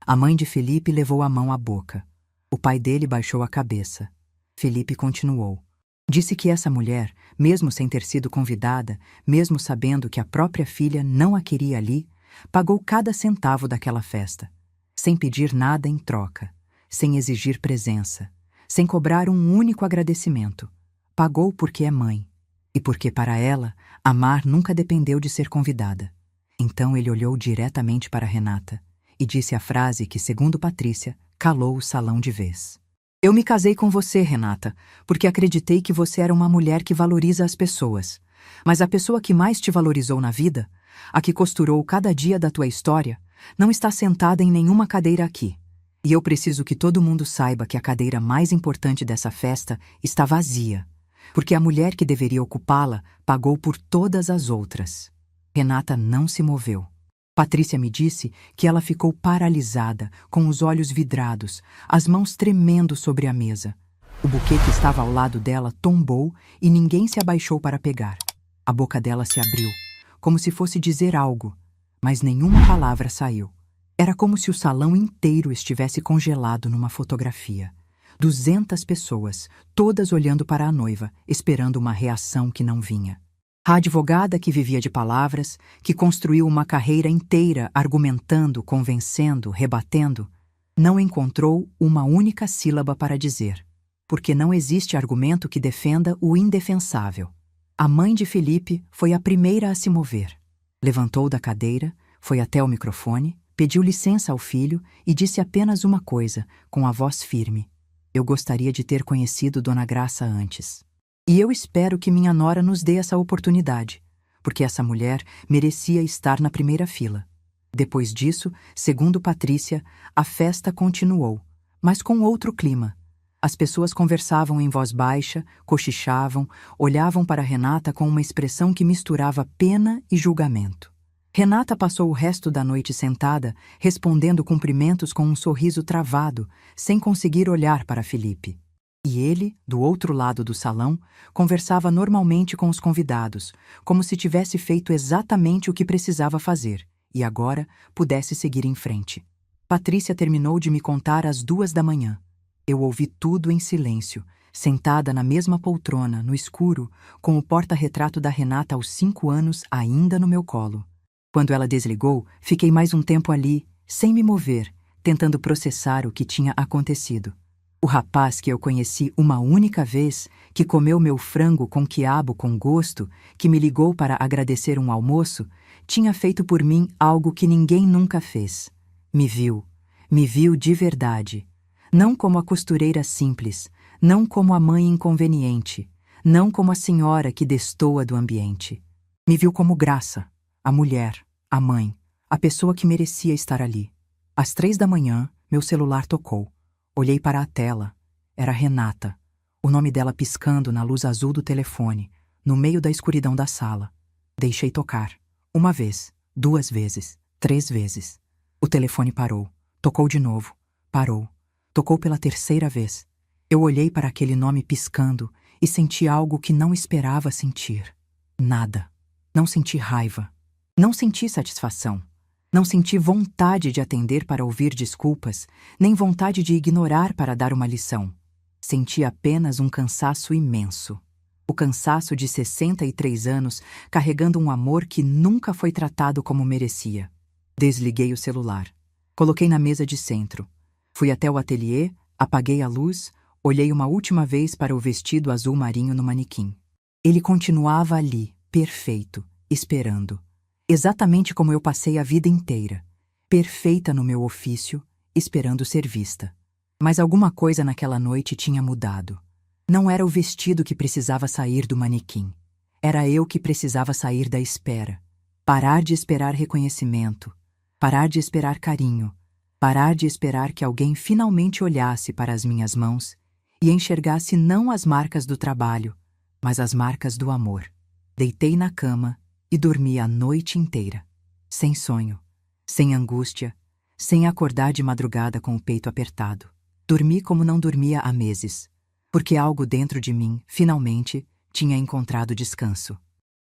A: A mãe de Felipe levou a mão à boca. O pai dele baixou a cabeça. Felipe continuou. Disse que essa mulher, mesmo sem ter sido convidada, mesmo sabendo que a própria filha não a queria ali, pagou cada centavo daquela festa, sem pedir nada em troca, sem exigir presença, sem cobrar um único agradecimento. Pagou porque é mãe, e porque para ela, amar nunca dependeu de ser convidada. Então ele olhou diretamente para Renata e disse a frase que, segundo Patrícia, calou o salão de vez. Eu me casei com você, Renata, porque acreditei que você era uma mulher que valoriza as pessoas. Mas a pessoa que mais te valorizou na vida, a que costurou cada dia da tua história, não está sentada em nenhuma cadeira aqui. E eu preciso que todo mundo saiba que a cadeira mais importante dessa festa está vazia, porque a mulher que deveria ocupá-la pagou por todas as outras. Renata não se moveu. Patrícia me disse que ela ficou paralisada, com os olhos vidrados, as mãos tremendo sobre a mesa. O buquê que estava ao lado dela tombou e ninguém se abaixou para pegar. A boca dela se abriu, como se fosse dizer algo, mas nenhuma palavra saiu. Era como se o salão inteiro estivesse congelado numa fotografia. 200 pessoas, todas olhando para a noiva, esperando uma reação que não vinha. A advogada que vivia de palavras, que construiu uma carreira inteira argumentando, convencendo, rebatendo, não encontrou uma única sílaba para dizer, porque não existe argumento que defenda o indefensável. A mãe de Felipe foi a primeira a se mover. Levantou da cadeira, foi até o microfone, pediu licença ao filho e disse apenas uma coisa, com a voz firme. Eu gostaria de ter conhecido Dona Graça antes. E eu espero que minha nora nos dê essa oportunidade, porque essa mulher merecia estar na primeira fila. Depois disso, segundo Patrícia, a festa continuou, mas com outro clima. As pessoas conversavam em voz baixa, cochichavam, olhavam para Renata com uma expressão que misturava pena e julgamento. Renata passou o resto da noite sentada, respondendo cumprimentos com um sorriso travado, sem conseguir olhar para Felipe. E ele, do outro lado do salão, conversava normalmente com os convidados, como se tivesse feito exatamente o que precisava fazer, e agora pudesse seguir em frente. Patrícia terminou de me contar às 2 da manhã. Eu ouvi tudo em silêncio, sentada na mesma poltrona, no escuro, com o porta-retrato da Renata aos 5 anos ainda no meu colo. Quando ela desligou, fiquei mais um tempo ali, sem me mover, tentando processar o que tinha acontecido. O rapaz que eu conheci uma única vez, que comeu meu frango com quiabo com gosto, que me ligou para agradecer um almoço, tinha feito por mim algo que ninguém nunca fez. Me viu de verdade. Não como a costureira simples, não como a mãe inconveniente, não como a senhora que destoa do ambiente. Me viu como Graça, a mulher, a mãe, a pessoa que merecia estar ali. Às 3 da manhã, meu celular tocou. Olhei para a tela. Era Renata, o nome dela piscando na luz azul do telefone, no meio da escuridão da sala. Deixei tocar. 1 vez, 2 vezes, 3 vezes. O telefone parou. Tocou de novo. Parou. Tocou pela 3ª vez. Eu olhei para aquele nome piscando e senti algo que não esperava sentir. Nada. Não senti raiva. Não senti satisfação. Não senti vontade de atender para ouvir desculpas, nem vontade de ignorar para dar uma lição. Senti apenas um cansaço imenso. O cansaço de 63 anos carregando um amor que nunca foi tratado como merecia. Desliguei o celular. Coloquei na mesa de centro. Fui até o ateliê, apaguei a luz, olhei uma última vez para o vestido azul marinho no manequim. Ele continuava ali, perfeito, esperando. Exatamente como eu passei a vida inteira, perfeita no meu ofício, esperando ser vista. Mas alguma coisa naquela noite tinha mudado. Não era o vestido que precisava sair do manequim. Era eu que precisava sair da espera. Parar de esperar reconhecimento. Parar de esperar carinho. Parar de esperar que alguém finalmente olhasse para as minhas mãos e enxergasse não as marcas do trabalho, mas as marcas do amor. Deitei na cama e dormi a noite inteira, sem sonho, sem angústia, sem acordar de madrugada com o peito apertado. Dormi como não dormia há meses, porque algo dentro de mim, finalmente, tinha encontrado descanso.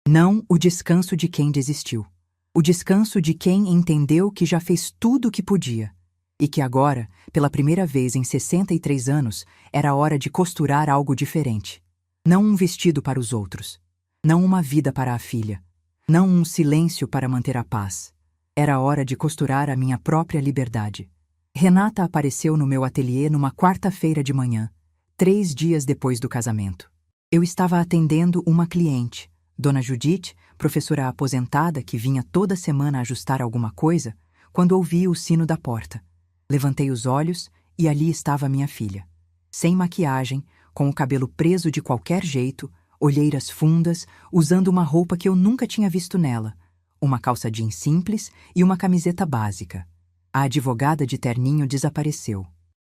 A: Não o descanso de quem desistiu. O descanso de quem entendeu que já fez tudo o que podia e que agora, pela primeira vez em 63 anos, era hora de costurar algo diferente. Não um vestido para os outros. Não uma vida para a filha. Não um silêncio para manter a paz. Era hora de costurar a minha própria liberdade. Renata apareceu no meu ateliê numa quarta-feira de manhã, 3 dias depois do casamento. Eu estava atendendo uma cliente, Dona Judite, professora aposentada que vinha toda semana ajustar alguma coisa, quando ouvi o sino da porta. Levantei os olhos e ali estava minha filha. Sem maquiagem, com o cabelo preso de qualquer jeito, olheiras fundas, usando uma roupa que eu nunca tinha visto nela, uma calça jeans simples e uma camiseta básica. A advogada de terninho desapareceu.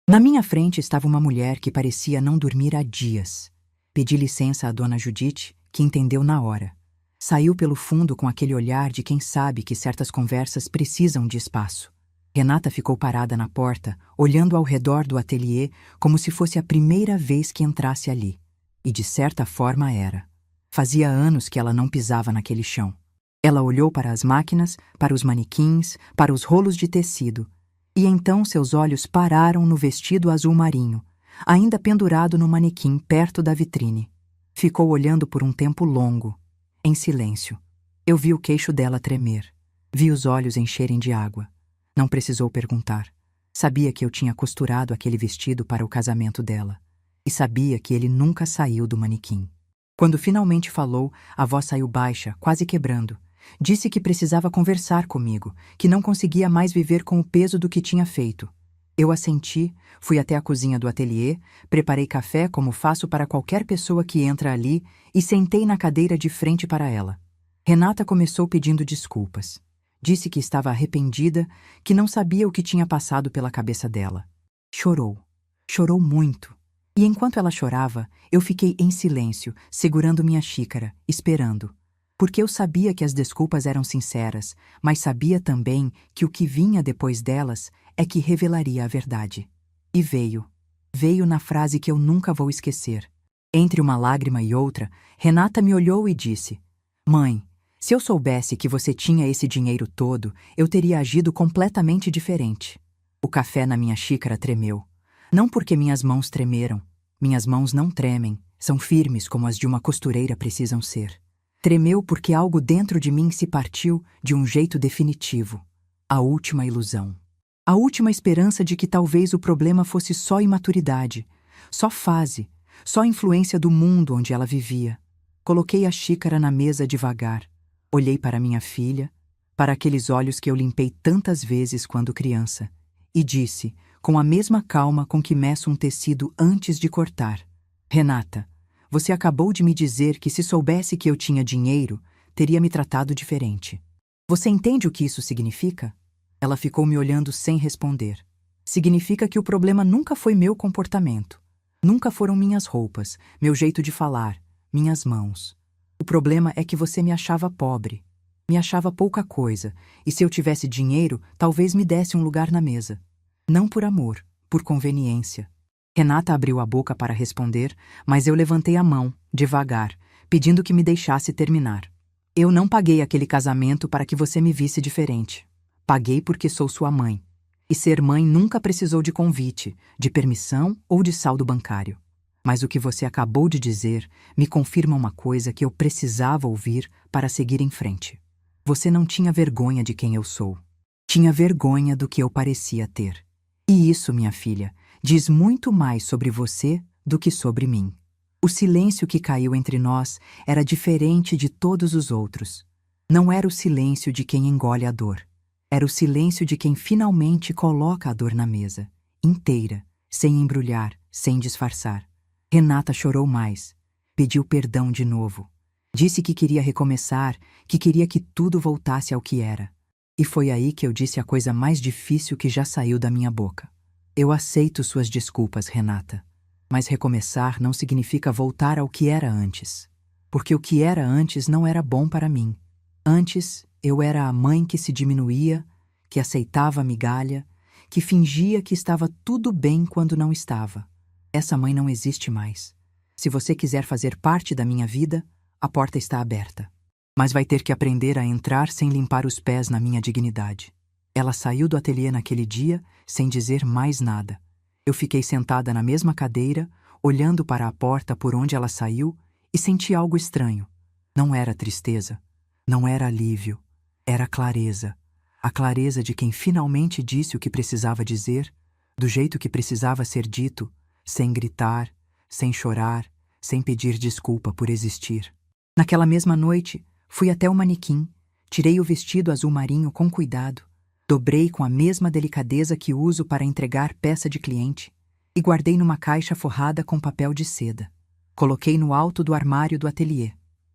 A: Na minha frente estava uma mulher que parecia não dormir há dias. Pedi licença à Dona Judite, que entendeu na hora. Saiu pelo fundo com aquele olhar de quem sabe que certas conversas precisam de espaço. Renata ficou parada na porta, olhando ao redor do ateliê como se fosse a primeira vez que entrasse ali. E de certa forma era. Fazia anos que ela não pisava naquele chão. Ela olhou para as máquinas, para os manequins, para os rolos de tecido. E então seus olhos pararam no vestido azul marinho, ainda pendurado no manequim perto da vitrine. Ficou olhando por um tempo longo, em silêncio. Eu vi o queixo dela tremer. Vi os olhos encherem de água. Não precisou perguntar. Sabia que eu tinha costurado aquele vestido para o casamento dela. E sabia que ele nunca saiu do manequim. Quando finalmente falou, a voz saiu baixa, quase quebrando. Disse que precisava conversar comigo, que não conseguia mais viver com o peso do que tinha feito. Eu assenti, fui até a cozinha do ateliê, preparei café como faço para qualquer pessoa que entra ali e sentei na cadeira de frente para ela. Renata começou pedindo desculpas. Disse que estava arrependida, que não sabia o que tinha passado pela cabeça dela. Chorou. Chorou muito. E enquanto ela chorava, eu fiquei em silêncio, segurando minha xícara, esperando. Porque eu sabia que as desculpas eram sinceras, mas sabia também que o que vinha depois delas é que revelaria a verdade. E veio. Veio na frase que eu nunca vou esquecer. Entre uma lágrima e outra, Renata me olhou e disse: "Mãe, se eu soubesse que você tinha esse dinheiro todo, eu teria agido completamente diferente." O café na minha xícara tremeu. Não porque minhas mãos tremeram. Minhas mãos não tremem, são firmes como as de uma costureira precisam ser. Tremeu porque algo dentro de mim se partiu de um jeito definitivo. A última ilusão. A última esperança de que talvez o problema fosse só imaturidade, só fase, só influência do mundo onde ela vivia. Coloquei a xícara na mesa devagar. Olhei para minha filha, para aqueles olhos que eu limpei tantas vezes quando criança, e disse, com a mesma calma com que meço um tecido antes de cortar: "Renata, você acabou de me dizer que se soubesse que eu tinha dinheiro, teria me tratado diferente. Você entende o que isso significa?" Ela ficou me olhando sem responder. Significa que o problema nunca foi meu comportamento. Nunca foram minhas roupas, meu jeito de falar, minhas mãos. O problema é que você me achava pobre. Me achava pouca coisa, e se eu tivesse dinheiro, talvez me desse um lugar na mesa. Não por amor, por conveniência. Renata abriu a boca para responder, mas eu levantei a mão, devagar, pedindo que me deixasse terminar. Eu não paguei aquele casamento para que você me visse diferente. Paguei porque sou sua mãe. E ser mãe nunca precisou de convite, de permissão ou de saldo bancário. Mas o que você acabou de dizer me confirma uma coisa que eu precisava ouvir para seguir em frente. Você não tinha vergonha de quem eu sou. Tinha vergonha do que eu parecia ter. E isso, minha filha, diz muito mais sobre você do que sobre mim. O silêncio que caiu entre nós era diferente de todos os outros. Não era o silêncio de quem engole a dor. Era o silêncio de quem finalmente coloca a dor na mesa, inteira, sem embrulhar, sem disfarçar. Renata chorou mais. Pediu perdão de novo. Disse que queria recomeçar, que queria que tudo voltasse ao que era. E foi aí que eu disse a coisa mais difícil que já saiu da minha boca. Eu aceito suas desculpas, Renata. Mas recomeçar não significa voltar ao que era antes. Porque o que era antes não era bom para mim. Antes, eu era a mãe que se diminuía, que aceitava a migalha, que fingia que estava tudo bem quando não estava. Essa mãe não existe mais. Se você quiser fazer parte da minha vida, a porta está aberta. Mas vai ter que aprender a entrar sem limpar os pés na minha dignidade. Ela saiu do ateliê naquele dia, sem dizer mais nada. Eu fiquei sentada na mesma cadeira, olhando para a porta por onde ela saiu e senti algo estranho. Não era tristeza, não era alívio, era clareza. A clareza de quem finalmente disse o que precisava dizer, do jeito que precisava ser dito, sem gritar, sem chorar, sem pedir desculpa por existir. Naquela mesma noite, fui até o manequim, tirei o vestido azul marinho com cuidado, dobrei com a mesma delicadeza que uso para entregar peça de cliente e guardei numa caixa forrada com papel de seda. Coloquei no alto do armário do ateliê.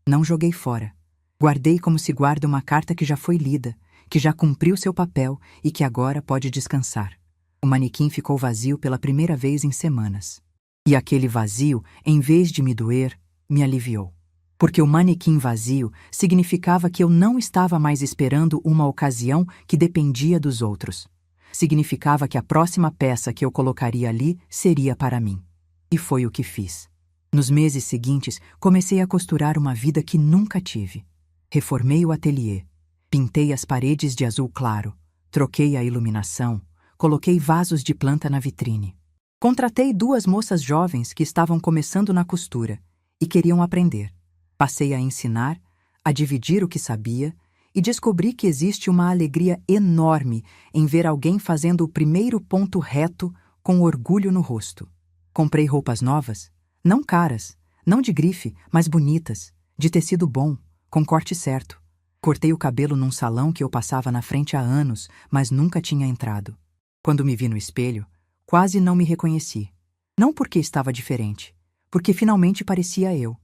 A: Não joguei fora. Guardei como se guarda uma carta que já foi lida, que já cumpriu seu papel e que agora pode descansar. O manequim ficou vazio pela primeira vez em semanas. E aquele vazio, em vez de me doer, me aliviou. Porque o manequim vazio significava que eu não estava mais esperando uma ocasião que dependia dos outros. Significava que a próxima peça que eu colocaria ali seria para mim. E foi o que fiz. Nos meses seguintes, comecei a costurar uma vida que nunca tive. Reformei o ateliê, pintei as paredes de azul claro, troquei a iluminação, coloquei vasos de planta na vitrine. Contratei 2 moças jovens que estavam começando na costura e queriam aprender. Passei a ensinar, a dividir o que sabia e descobri que existe uma alegria enorme em ver alguém fazendo o primeiro ponto reto com orgulho no rosto. Comprei roupas novas, não caras, não de grife, mas bonitas, de tecido bom, com corte certo. Cortei o cabelo num salão que eu passava na frente há anos, mas nunca tinha entrado. Quando me vi no espelho, quase não me reconheci. Não porque estava diferente, porque finalmente parecia eu.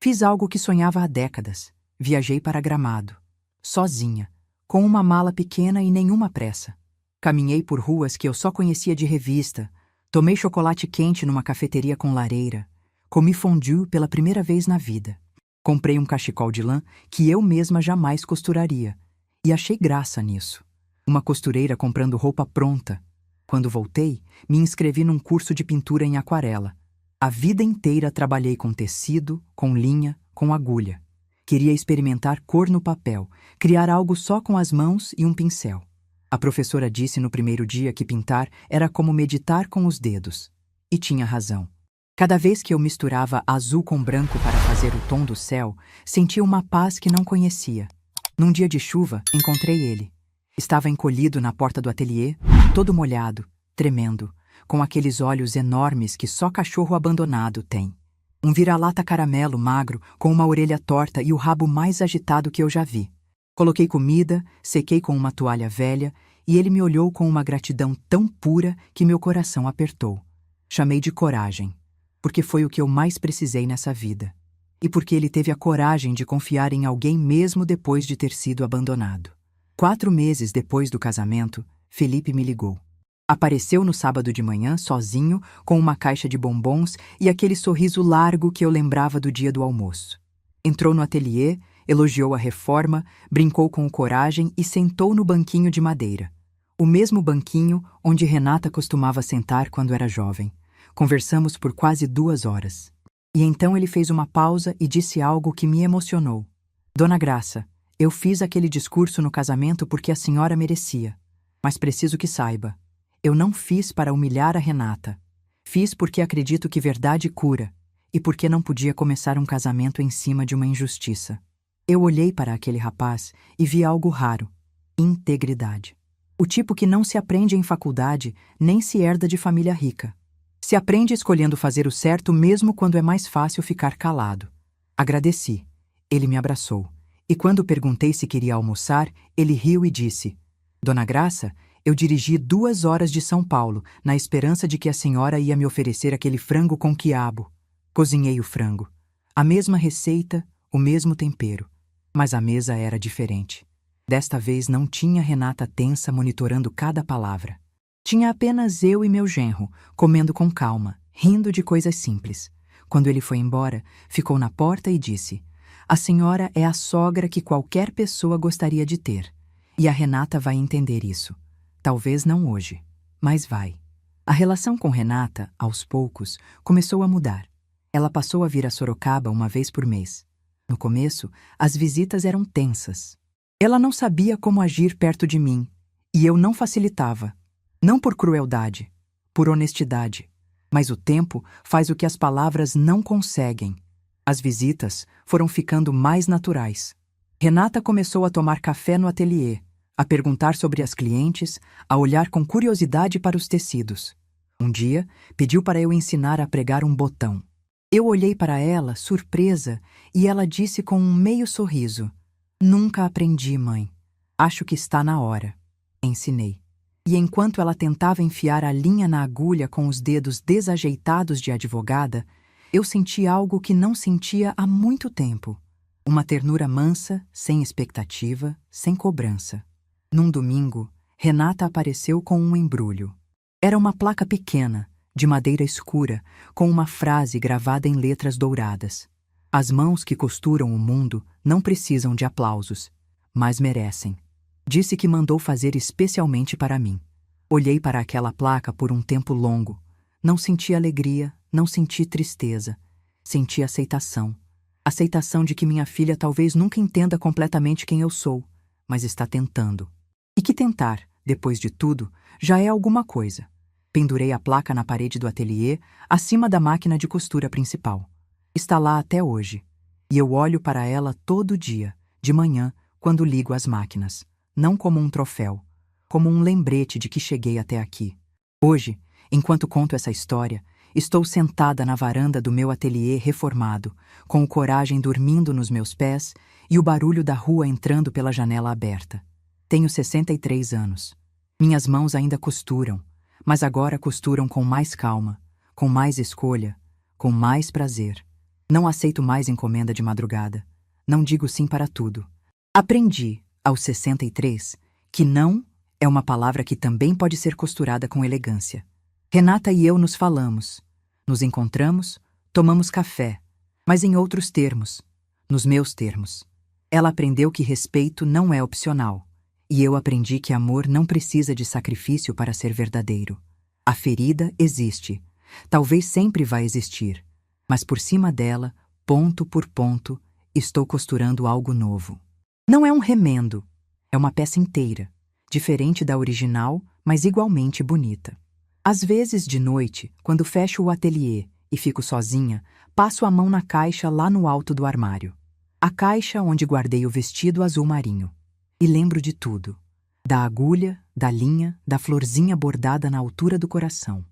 A: Fiz algo que sonhava há décadas. Viajei para Gramado, sozinha, com uma mala pequena e nenhuma pressa. Caminhei por ruas que eu só conhecia de revista, tomei chocolate quente numa cafeteria com lareira, comi fondue pela primeira vez na vida. Comprei um cachecol de lã que eu mesma jamais costuraria, e achei graça nisso. Uma costureira comprando roupa pronta. Quando voltei, me inscrevi num curso de pintura em aquarela. A vida inteira trabalhei com tecido, com linha, com agulha. Queria experimentar cor no papel, criar algo só com as mãos e um pincel. A professora disse no primeiro dia que pintar era como meditar com os dedos. E tinha razão. Cada vez que eu misturava azul com branco para fazer o tom do céu, sentia uma paz que não conhecia. Num dia de chuva, encontrei ele. Estava encolhido na porta do ateliê, todo molhado, tremendo, com aqueles olhos enormes que só cachorro abandonado tem. Um vira-lata caramelo magro, com uma orelha torta e o rabo mais agitado que eu já vi. Coloquei comida, sequei com uma toalha velha e ele me olhou com uma gratidão tão pura que meu coração apertou. Chamei de coragem, porque foi o que eu mais precisei nessa vida. E porque ele teve a coragem de confiar em alguém mesmo depois de ter sido abandonado. 4 meses depois do casamento, Felipe me ligou. Apareceu no sábado de manhã, sozinho, com uma caixa de bombons e aquele sorriso largo que eu lembrava do dia do almoço. Entrou no ateliê, elogiou a reforma, brincou com o coragem e sentou no banquinho de madeira. O mesmo banquinho onde Renata costumava sentar quando era jovem. Conversamos por quase 2 horas. E então ele fez uma pausa e disse algo que me emocionou. Dona Graça, eu fiz aquele discurso no casamento porque a senhora merecia. Mas preciso que saiba. Eu não fiz para humilhar a Renata. Fiz porque acredito que verdade cura e porque não podia começar um casamento em cima de uma injustiça. Eu olhei para aquele rapaz e vi algo raro: integridade. O tipo que não se aprende em faculdade nem se herda de família rica. Se aprende escolhendo fazer o certo mesmo quando é mais fácil ficar calado. Agradeci. Ele me abraçou. E quando perguntei se queria almoçar, ele riu e disse: Dona Graça, eu dirigi 2 horas de São Paulo, na esperança de que a senhora ia me oferecer aquele frango com quiabo. Cozinhei o frango. A mesma receita, o mesmo tempero. Mas a mesa era diferente. Desta vez não tinha Renata tensa monitorando cada palavra. Tinha apenas eu e meu genro, comendo com calma, rindo de coisas simples. Quando ele foi embora, ficou na porta e disse: A senhora é a sogra que qualquer pessoa gostaria de ter. E a Renata vai entender isso. Talvez não hoje, mas vai. A relação com Renata, aos poucos, começou a mudar. Ela passou a vir a Sorocaba uma vez por mês. No começo, as visitas eram tensas. Ela não sabia como agir perto de mim, e eu não facilitava. Não por crueldade, por honestidade. Mas o tempo faz o que as palavras não conseguem. As visitas foram ficando mais naturais. Renata começou a tomar café no ateliê, a perguntar sobre as clientes, a olhar com curiosidade para os tecidos. Um dia, pediu para eu ensinar a pregar um botão. Eu olhei para ela, surpresa, e ela disse com um meio sorriso: "Nunca aprendi, mãe. Acho que está na hora." Ensinei. E enquanto ela tentava enfiar a linha na agulha com os dedos desajeitados de advogada, eu senti algo que não sentia há muito tempo. Uma ternura mansa, sem expectativa, sem cobrança. Num domingo, Renata apareceu com um embrulho. Era uma placa pequena, de madeira escura, com uma frase gravada em letras douradas. As mãos que costuram o mundo não precisam de aplausos, mas merecem. Disse que mandou fazer especialmente para mim. Olhei para aquela placa por um tempo longo. Não senti alegria, não senti tristeza. Senti aceitação. Aceitação de que minha filha talvez nunca entenda completamente quem eu sou, mas está tentando. E que tentar, depois de tudo, já é alguma coisa. Pendurei a placa na parede do ateliê, acima da máquina de costura principal. Está lá até hoje. E eu olho para ela todo dia, de manhã, quando ligo as máquinas. Não como um troféu, como um lembrete de que cheguei até aqui. Hoje, enquanto conto essa história, estou sentada na varanda do meu ateliê reformado, com o Coragem dormindo nos meus pés e o barulho da rua entrando pela janela aberta. Tenho 63 anos. Minhas mãos ainda costuram, mas agora costuram com mais calma, com mais escolha, com mais prazer. Não aceito mais encomenda de madrugada. Não digo sim para tudo. Aprendi, aos 63, que não é uma palavra que também pode ser costurada com elegância. Renata e eu nos falamos, nos encontramos, tomamos café, mas em outros termos, nos meus termos. Ela aprendeu que respeito não é opcional, e eu aprendi que amor não precisa de sacrifício para ser verdadeiro. A ferida existe, talvez sempre vai existir, mas por cima dela, ponto por ponto, estou costurando algo novo. Não é um remendo, é uma peça inteira, diferente da original, mas igualmente bonita. Às vezes, de noite, quando fecho o ateliê e fico sozinha, passo a mão na caixa lá no alto do armário. A caixa onde guardei o vestido azul marinho. E lembro de tudo. Da agulha, da linha, da florzinha bordada na altura do coração.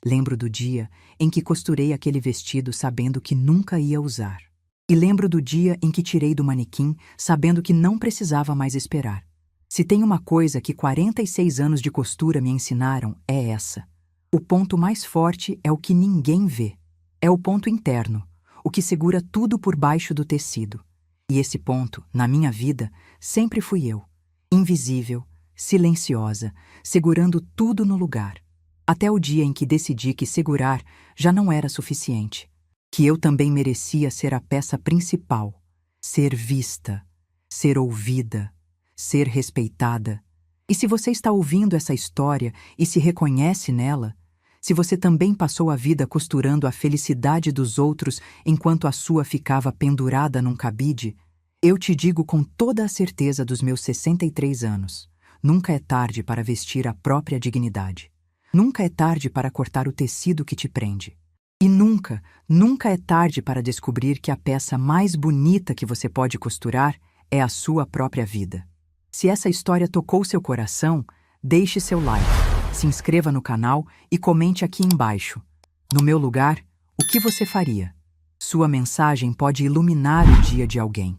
A: Lembro do dia em que costurei aquele vestido sabendo que nunca ia usar. E lembro do dia em que tirei do manequim sabendo que não precisava mais esperar. Se tem uma coisa que 46 anos de costura me ensinaram, é essa. O ponto mais forte é o que ninguém vê. É o ponto interno, o que segura tudo por baixo do tecido. E esse ponto, na minha vida, sempre fui eu. Invisível, silenciosa, segurando tudo no lugar. Até o dia em que decidi que segurar já não era suficiente. Que eu também merecia ser a peça principal, ser vista, ser ouvida, ser respeitada. E se você está ouvindo essa história e se reconhece nela, se você também passou a vida costurando a felicidade dos outros enquanto a sua ficava pendurada num cabide, eu te digo com toda a certeza dos meus 63 anos, nunca é tarde para vestir a própria dignidade. Nunca é tarde para cortar o tecido que te prende. E nunca, nunca é tarde para descobrir que a peça mais bonita que você pode costurar é a sua própria vida. Se essa história tocou seu coração, deixe seu like, se inscreva no canal e comente aqui embaixo. No meu lugar, o que você faria? Sua mensagem pode iluminar o dia de alguém.